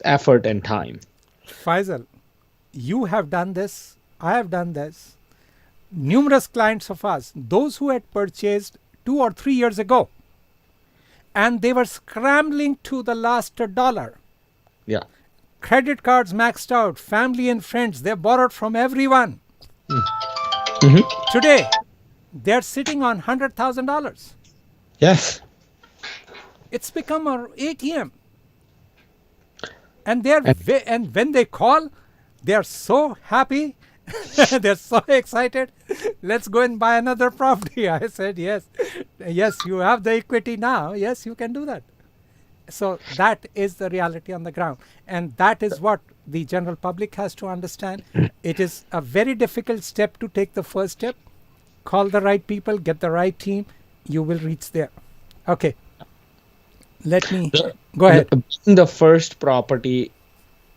effort and time. Faisal, you have done this. I have done this. Numerous clients of us, those who had purchased 2 or 3 years ago, and they were scrambling to the last dollar. Yeah. Credit cards maxed out, family and friends, they borrowed from everyone. Mm-hmm. Today, they're sitting on $100,000. Yes. It's become an ATM. And and when they call, they're so happy. They're so excited. Let's go and buy another property. I said, yes, you have the equity now. Yes, you can do that. So that is the reality on the ground. And that is what the general public has to understand. It is a very difficult step to take the first step. Call the right people, get the right team. You will reach there. Okay. Let me go ahead. The first property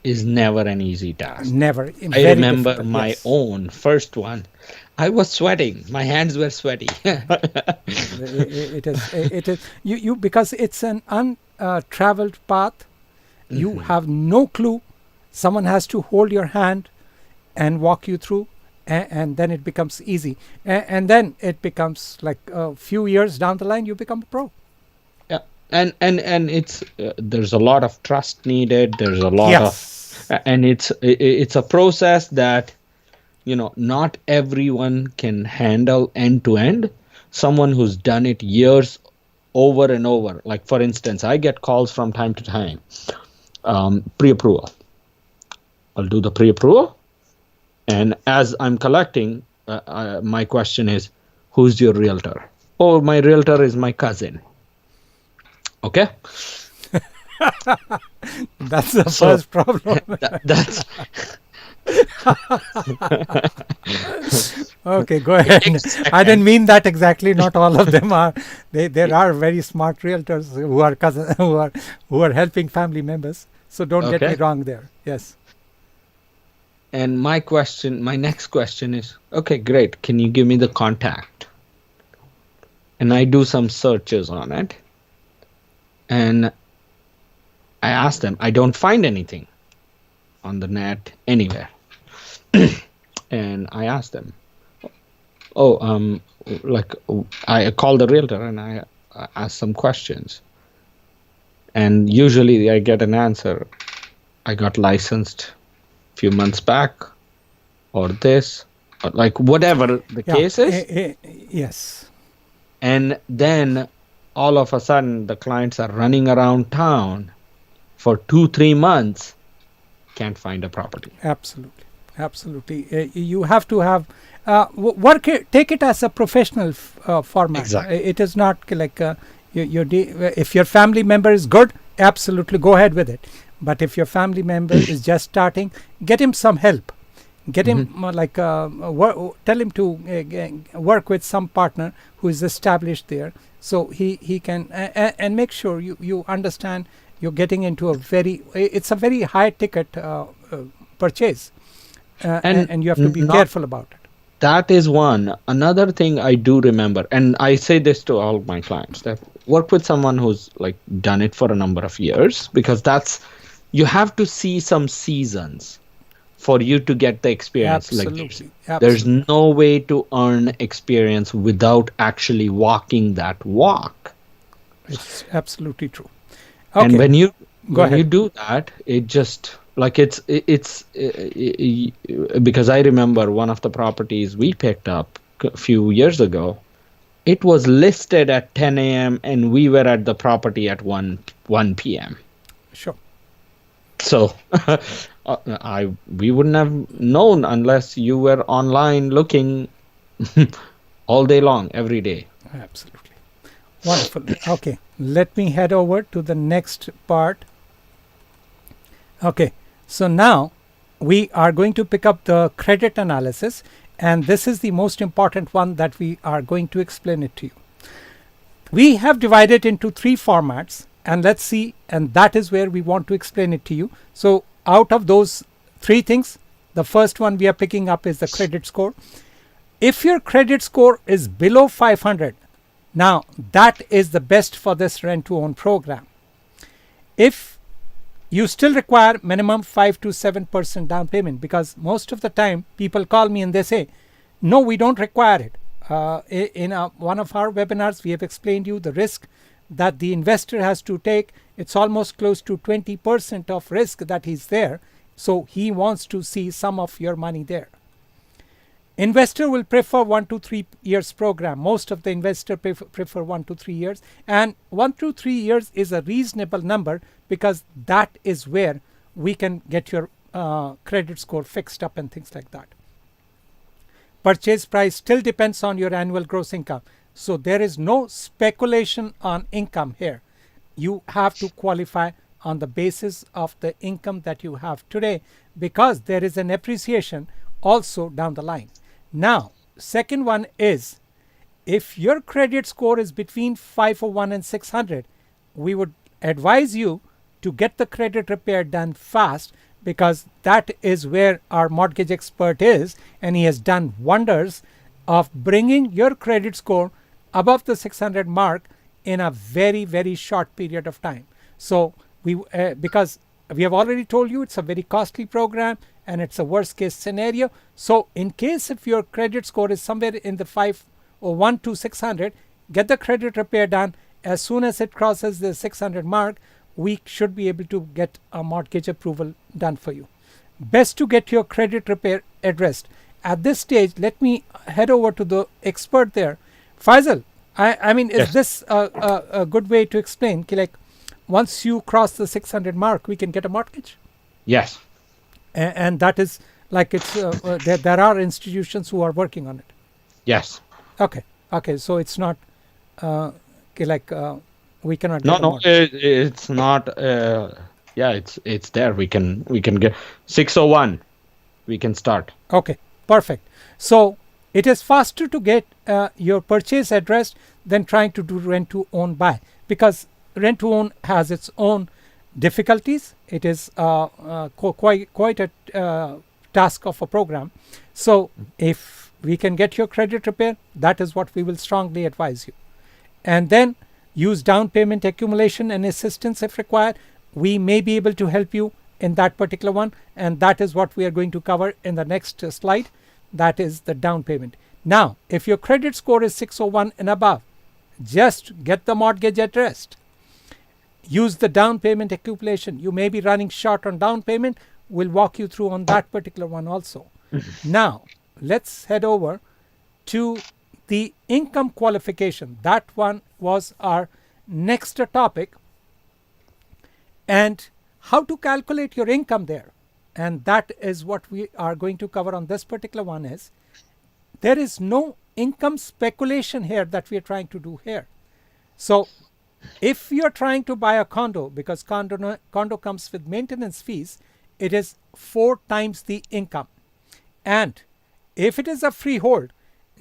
is never an easy task. Never. I remember my own first one. I was sweating. My hands were sweaty. It is. You because it's an untraveled path. You have no clue. Someone has to hold your hand and walk you through, and then it becomes easy. And then it becomes like a few years down the line, you become a pro. Yeah, and it's there's a lot of trust needed. There's a lot of, and it's a process that not everyone can handle end to end. Someone who's done it years over and over. Like, for instance, I get calls from time to time, pre-approval. I'll do the pre-approval, and as I'm collecting, my question is, who's your realtor? Oh, my realtor is my cousin. Okay. That's the first problem. That's okay, go ahead. I didn't mean that exactly. Not all of them are. There are very smart realtors who are who are helping family members. So don't get me wrong there. Yes. And my next question is, okay, great. Can you give me the contact? And I do some searches on it. And I ask them, I don't find anything on the net anywhere. And I ask them, I call the realtor and I ask some questions. And usually I get an answer. I got licensed a few months back, or this, or like whatever the case is. Yes. And then all of a sudden the clients are running around town for 2-3 months, can't find a property. Absolutely. You have to have take it as a professional format. Exactly. It is not like if your family member is good, absolutely go ahead with it. But if your family member is just starting, get him some help. Get him tell him to work with some partner who is established there, so he can and make sure you understand you're getting into it's a very high ticket purchase, and you have to be careful about it. That is one. Another thing I do remember, and I say this to all my clients, that work with someone who's like done it for a number of years, because you have to see some seasons for you to get the experience. Absolutely. There's no way to earn experience without actually walking that walk. It's absolutely true. Okay. And when you ahead. do that, it just like it's because I remember one of the properties we picked up a few years ago. It was listed at 10 a.m. and we were at the property at 1 p.m. Sure. So we wouldn't have known unless you were online looking all day long, every day. Absolutely. Wonderful. Okay, let me head over to the next part. Okay, so now we are going to pick up the credit analysis, and this is the most important one that we are going to explain it to you. We have divided into 3 formats, and let's see, and that is where we want to explain it to you. So out of those 3 things, the first one we are picking up is the credit score. If your credit score is below 500, now that is the best for this rent to own program. If you still require minimum 5 to 7% down payment, because most of the time people call me and they say, no, we don't require it. In one of our webinars, we have explained you the risk that the investor has to take. It's almost close to 20% of risk that is there. So he wants to see some of your money there. Investor will prefer 1 to 3 years program. Most of the investor prefer 1 to 3 years, and 1 to 3 years is a reasonable number, because that is where we can get your credit score fixed up and things like that. Purchase price still depends on your annual gross income. So there is no speculation on income here. You have to qualify on the basis of the income that you have today, because there is an appreciation also down the line. Now, second one is, if your credit score is between 501 and 600, we would advise you to get the credit repair done fast, because that is where our mortgage expert is, and he has done wonders of bringing your credit score above the 600 mark in a very, very short period of time. So because we have already told you it's a very costly program and it's a worst case scenario. So in case if your credit score is somewhere in the 501 to 600, get the credit repair done. As soon as it crosses the 600 mark, we should be able to get a mortgage approval done for you. Best to get your credit repair addressed. At this stage, let me head over to the expert there. Faisal, I mean, is this a good way to explain? Like, once you cross the 600 mark, we can get a mortgage? Yes. And that is like there are institutions who are working on it. Yes. Okay. So it's not we cannot. No, it's not. It's there. We can get 601. We can start. Okay, perfect. So it is faster to get your purchase addressed than trying to do rent to own buy, because rent to own has its own difficulties. It is quite a task of a program. So if we can get your credit repair, that is what we will strongly advise you. And then use down payment accumulation and assistance if required. We may be able to help you in that particular one, and that is what we are going to cover in the next slide. That is the down payment. Now, if your credit score is 601 and above, just get the mortgage addressed. use the down payment accumulation. You may be running short on down payment. We'll walk you through on that particular one also. Now, let's head over to the income qualification. That one was our next topic. And how to calculate your income there. And that is what we are going to cover on this particular one is, there is no income speculation here that we are trying to do here. So if you're trying to buy a condo, because condo comes with maintenance fees, it is 4 times the income. And if it is a freehold,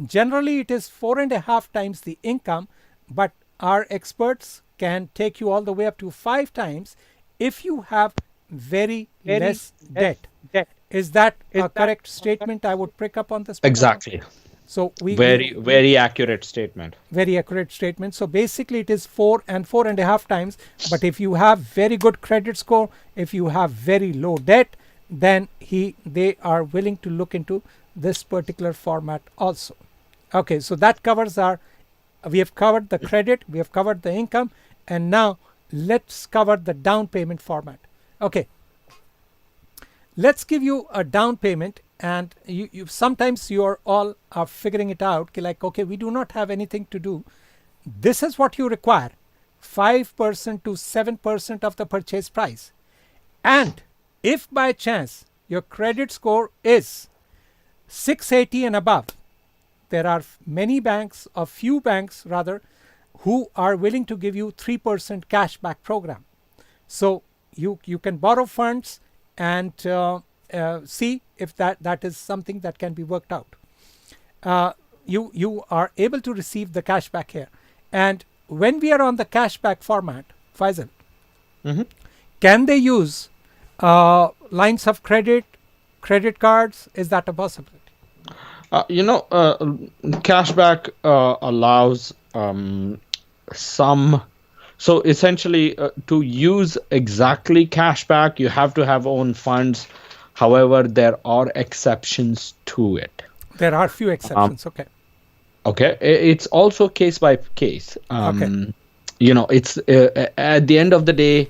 generally it is 4.5 times the income, but our experts can take you all the way up to 5 times if you have very less debt. Is that a correct statement I would pick up on this? Exactly. So very accurate statement. Very accurate statement. So basically it is 4 and 4.5 times. But if you have very good credit score, if you have very low debt, then they are willing to look into this particular format also. Okay, so that covers we have covered the credit, we have covered the income, and now let's cover the down payment format. Okay, let's give you a down payment, and you sometimes you're all are figuring it out, like, okay, we do not have anything to do. This is what you require, 5% to 7% of the purchase price. And if by chance your credit score is 680 and above, there are many banks, a few banks rather, who are willing to give you 3% cashback program. So you can borrow funds and see if that is something that can be worked out. You are able to receive the cashback here. And when we are on the cashback format, Faisal, can they use lines of credit, credit cards? Is that a possibility? Cashback allows some. So essentially, to use exactly cashback, you have to have own funds. However, there are exceptions to it. There are few exceptions. Okay. It's also case by case. It's at the end of the day,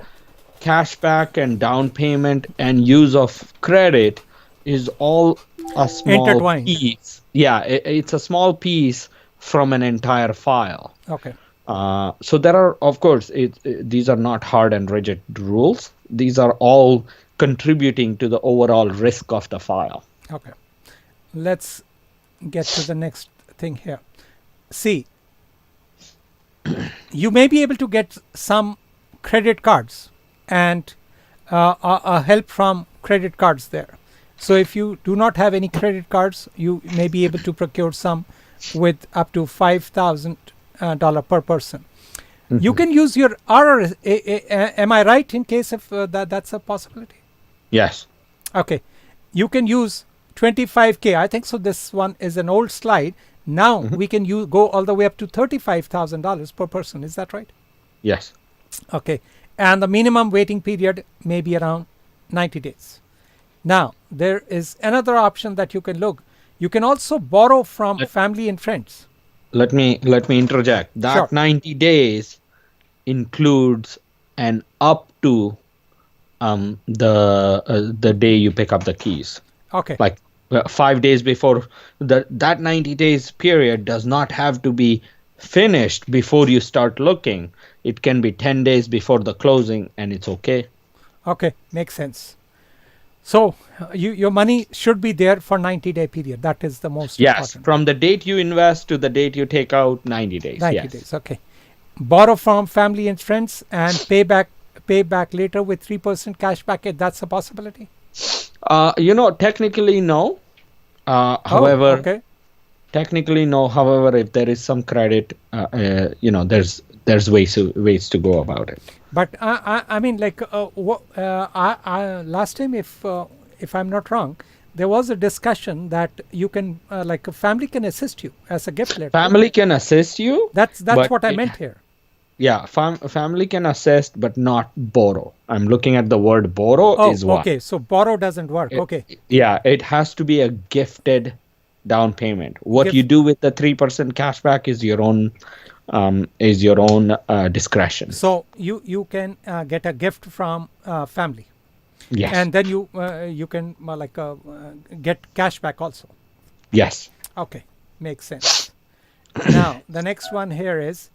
cashback and down payment and use of credit is all a small intertwined piece. Yeah, it's a small piece from an entire file. Okay. So there are, of course, these are not hard and rigid rules. These are all contributing to the overall risk of the file. Okay. Let's get to the next thing here. See, you may be able to get some credit cards and a help from credit cards there. So if you do not have any credit cards, you may be able to procure some with up to $5,000 per person. You can use your RRS. Am I right in case if that's a possibility? Yes. Okay. You can use 25K. I think so. This one is an old slide. Now we can go all the way up to $35,000 per person. Is that right? Yes. Okay. And the minimum waiting period may be around 90 days. Now, there is another option that you can look. You can also borrow from family and friends. Let me interject. That Sure. 90 days includes an up to the day you pick up the keys. Okay. Like 5 days before that 90 days period does not have to be finished before you start looking. It can be 10 days before the closing, and it's okay. Okay, makes sense. So your money should be there for 90-day period. That is the most important. From the date you invest to the date you take out, 90 days. 90 days, okay. Borrow from family and friends and pay back later with 3% cashback. That's a possibility? Technically no. However, okay. Technically no. However, if there is some credit, there's ways to go about it. But I mean, like, last time, if I'm not wrong, there was a discussion that you can, like, a family can assist you as a gift letter. Family can assist you. That's what I meant here. Yeah, family can assist, but not borrow. I'm looking at the word borrow is what. Okay, so borrow doesn't work. Okay. Yeah, it has to be a gifted down payment. What you do with the 3% cashback is your own is your own discretion. So you can get a gift from family, Yes. and then you can get cash back also. Yes. Okay, makes sense. Now the next one here is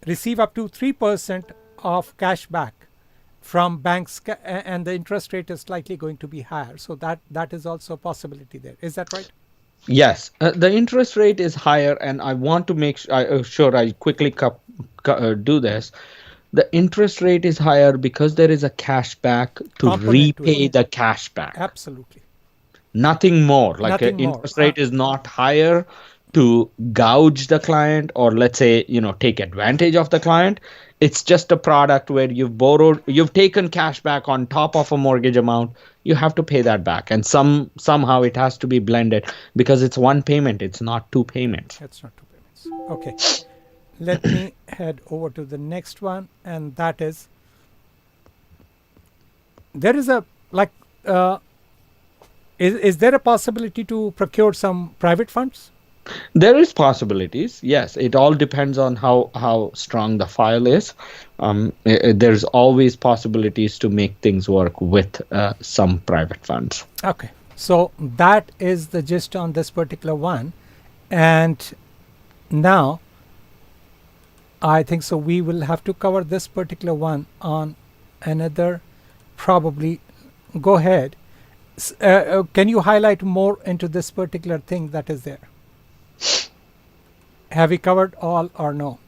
receive up to 3% of cash back from banks, and the interest rate is likely going to be higher. So that is also a possibility there. Is that right? Yes, the interest rate is higher, and I want to make sure I quickly do this. The interest rate is higher because there is a cashback to Component to it. repay the cashback. Absolutely. Nothing more. Like Nothing more. interest rate is not higher to gouge the client, or let's say, take advantage of the client. It's just a product where you've taken cash back on top of a mortgage amount. You have to pay that back, and somehow it has to be blended because it's one payment. It's not two payments. It's not two payments. Okay. Let me head over to the next one, and that is there is a is there a possibility to procure some private funds? There is possibilities. Yes, it all depends on how strong the file is. There's always possibilities to make things work with some private funds. Okay, so that is the gist on this particular one, and now I think so we will have to cover this particular one on another, probably. Go ahead. Can you highlight more into this particular thing that is there? Have we covered all or no?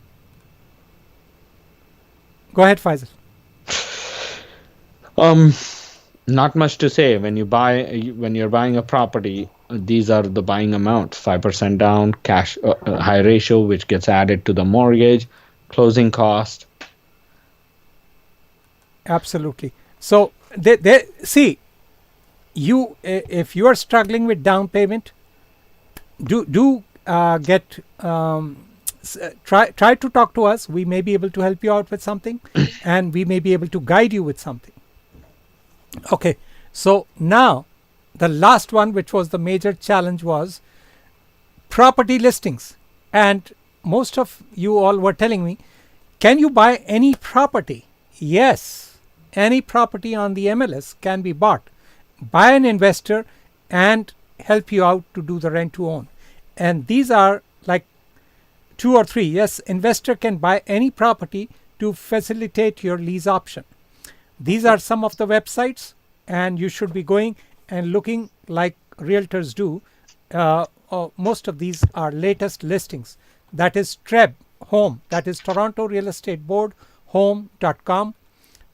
Go ahead, Faisal. Not much to say. When you're buying a property, these are the buying amounts: 5% down, cash, high ratio, which gets added to the mortgage, closing cost. Absolutely. So see, if you are struggling with down payment, get try to talk to us. We may be able to help you out with something, and we may be able to guide you with something. Okay, so now the last one, which was the major challenge, was property listings. And most of you all were telling me, can you buy any property? Yes, any property on the MLS can be bought by an investor and help you out to do the rent to own. And these are like 2 or 3. Yes, investor can buy any property to facilitate your lease option. These are some of the websites, and you should be going and looking like realtors do. Most of these are latest listings. That is TREB home. That is Toronto Real Estate Board home.com.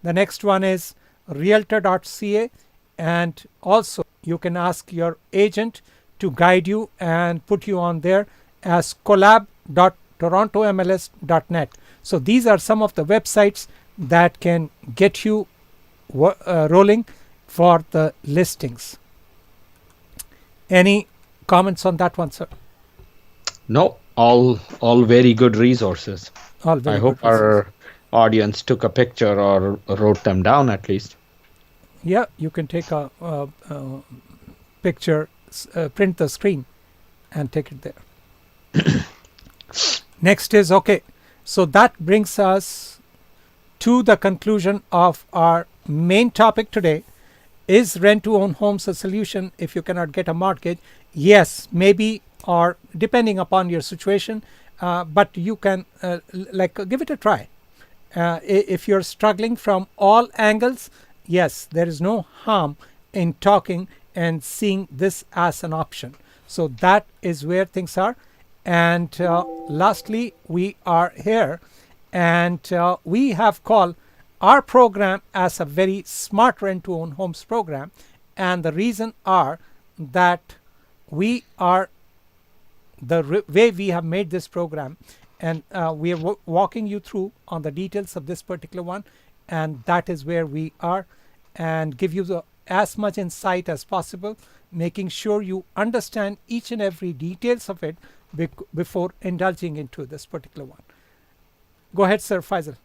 The next one is realtor.ca, and also you can ask your agent to guide you and put you on there as collab.torontomls.net. So these are some of the websites that can get you rolling for the listings. Any comments on that one, sir? No, all very good resources. I hope our audience took a picture or wrote them down at least. Yeah, you can take a picture, print the screen, and take it there. Next is, okay, so that brings us to the conclusion of our main topic today. Is rent to own homes a solution if you cannot get a mortgage? Yes, maybe, or depending upon your situation, but you can give it a try. If you're struggling from all angles, yes, there is no harm in talking and seeing this as an option. So that is where things are. And lastly, we are here, and we have called our program as a very smart rent to own homes program. And the reason are that we are the way we have made this program, and we are walking you through on the details of this particular one, and that is where we are, and give you as much insight as possible, making sure you understand each and every details of it before indulging into this particular one. Go ahead, sir. Faisal.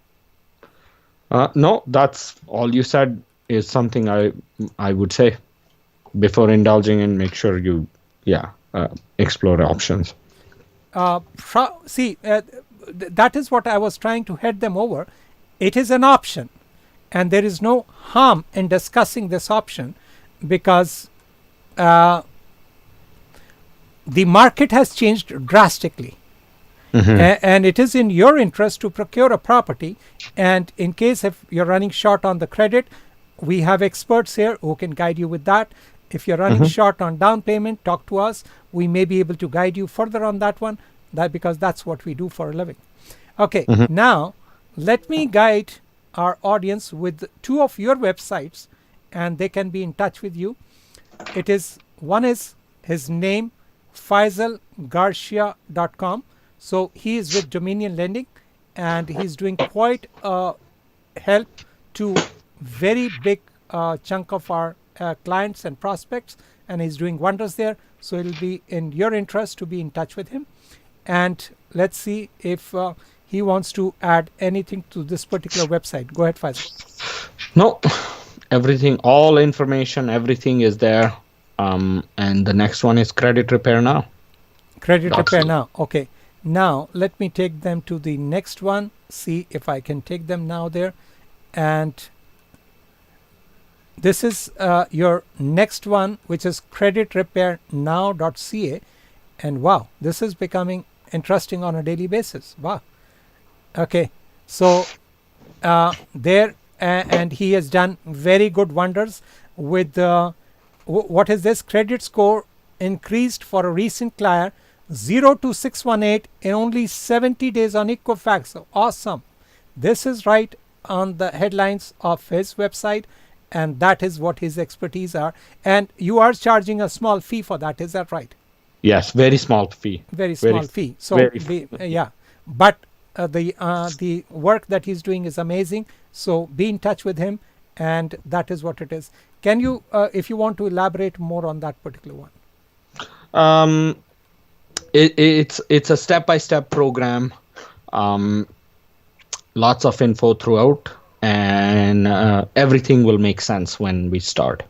No, that's all you said is something I would say before indulging, and make sure you explore options. that is what I was trying to head them over. It is an option, and there is no harm in discussing this option, because the market has changed drastically. And it is in your interest to procure a property. And in case if you're running short on the credit, we have experts here who can guide you with that. If you're running short on down payment, talk to us. We may be able to guide you further on that one, because that's what we do for a living. Okay, now let me guide our audience with two of your websites, and they can be in touch with you. One is his name, FaisalGarcia.com. So he is with Dominion Lending, and he's doing quite help to very big chunk of our clients and prospects, and he's doing wonders there. So it'll be in your interest to be in touch with him. And let's see if he wants to add anything to this particular website. Go ahead, Faisal. No, everything, all information, everything is there. And the next one is Credit Repair Now. Credit Repair Now. Okay. Now let me take them to the next one. See if I can take them now there. And this is your next one, which is creditrepairnow.ca. And wow, this is becoming interesting on a daily basis. Wow. Okay. So there, and he has done very good wonders with what is this? Credit score increased for a recent client 0 to 618 in only 70 days on Equifax. So awesome. This is right on the headlines of his website, and that is what his expertise are. And you are charging a small fee for that. Is that right? Yes, very small fee. Very small fee. So yeah, but the work that he's doing is amazing. So be in touch with him, and that is what it is. Can you, if you want to elaborate more on that particular one? It's a step-by-step program. Lots of info throughout, and everything will make sense when we start.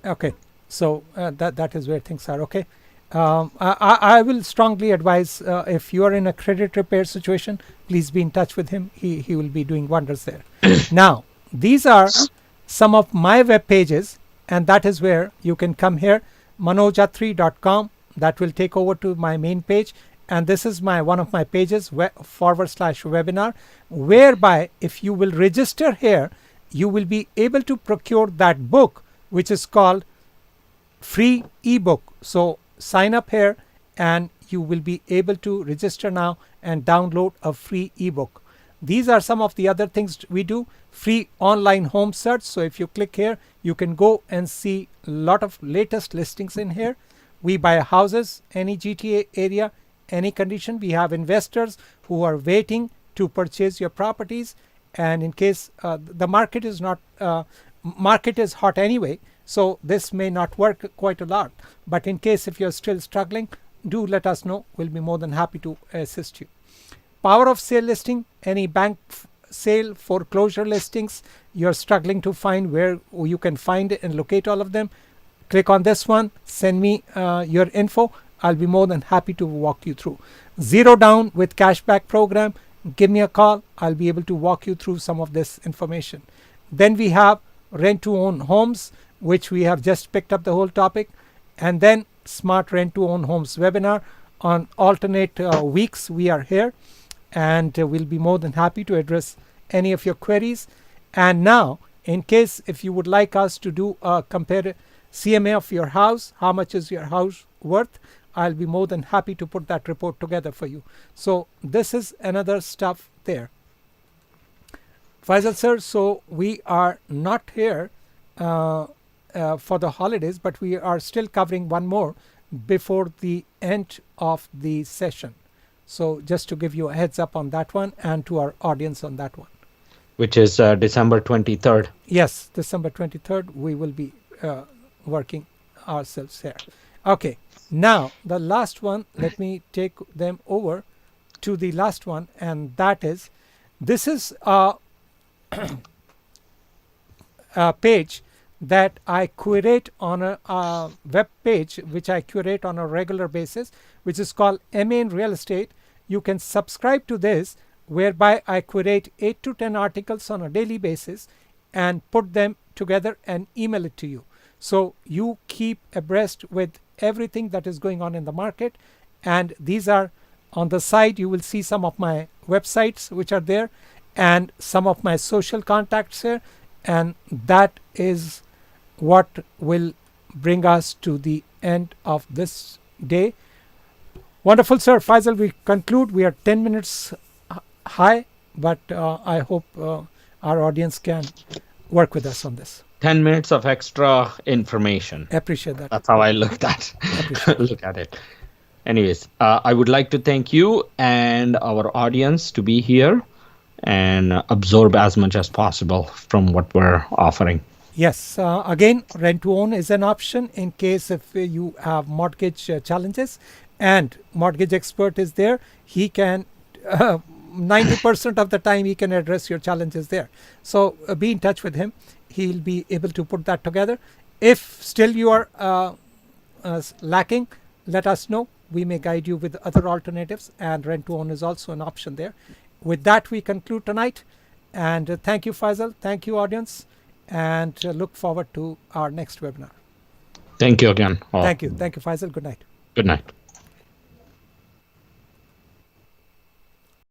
Okay, so that is where things are. Okay, I will strongly advise, if you are in a credit repair situation, please be in touch with him. He will be doing wonders there. Now, these are some of my web pages, and that is where you can come here, manojatri.com. That will take over to my main page, and this is one of my pages, /webinar, whereby if you will register here, you will be able to procure that book, which is called free ebook. So sign up here, and you will be able to register now and download a free ebook. These are some of the other things we do. Free online home search. So if you click here, you can go and see a lot of latest listings in here. We buy houses, any GTA area, any condition. We have investors who are waiting to purchase your properties. And in case the market is not, market is hot anyway, so this may not work quite a lot. But in case if you're still struggling, do let us know. We'll be more than happy to assist you. Power of sale listing, any bank sale, foreclosure listings you're struggling to find, where you can find it and locate all of them. Click on this one, send me your info. I'll be more than happy to walk you through. Zero down with cashback program. Give me a call. I'll be able to walk you through some of this information. Then we have rent to own homes, which we have just picked up the whole topic. And then smart rent to own homes webinar on alternate weeks. We are here, and we'll be more than happy to address any of your queries. And now, in case if you would like us to do a CMA of your house, how much is your house worth, I'll be more than happy to put that report together for you. So this is another stuff there. Faisal sir, so we are not here for the holidays, but we are still covering one more before the end of the session. So just to give you a heads up on that one, and to our audience on that one. Which is December 23rd. Yes, December 23rd, we will be working ourselves here. Okay, now the last one, let me take them over to the last one, and that is, this is a page that I curate on a web page, which I curate on a regular basis, which is called MA in Real Estate. you can subscribe to this, whereby I curate 8 to 10 articles on a daily basis and put them together and email it to you. So you keep abreast with everything that is going on in the market. And these are on the side, you will see some of my websites which are there and some of my social contacts here. And that is what will bring us to the end of this day. Wonderful, sir. Faisal, we conclude. We are 10 minutes high, but I hope our audience can work with us on this. 10 minutes of extra information. Appreciate that. That's how I look at it. Anyways, I would like to thank you and our audience to be here and absorb as much as possible from what we're offering. Yes. Again, rent to own is an option in case if you have mortgage challenges, and mortgage expert is there. He can 90% of the time he can address your challenges there. So be in touch with him. He'll be able to put that together. If still you are lacking, let us know. We may guide you with other alternatives, and rent to own is also an option there. With that, we conclude tonight. And thank you, Faisal. Thank you, audience. And look forward to our next webinar. Thank you again. Thank you. Thank you, Faisal. Good night. Good night.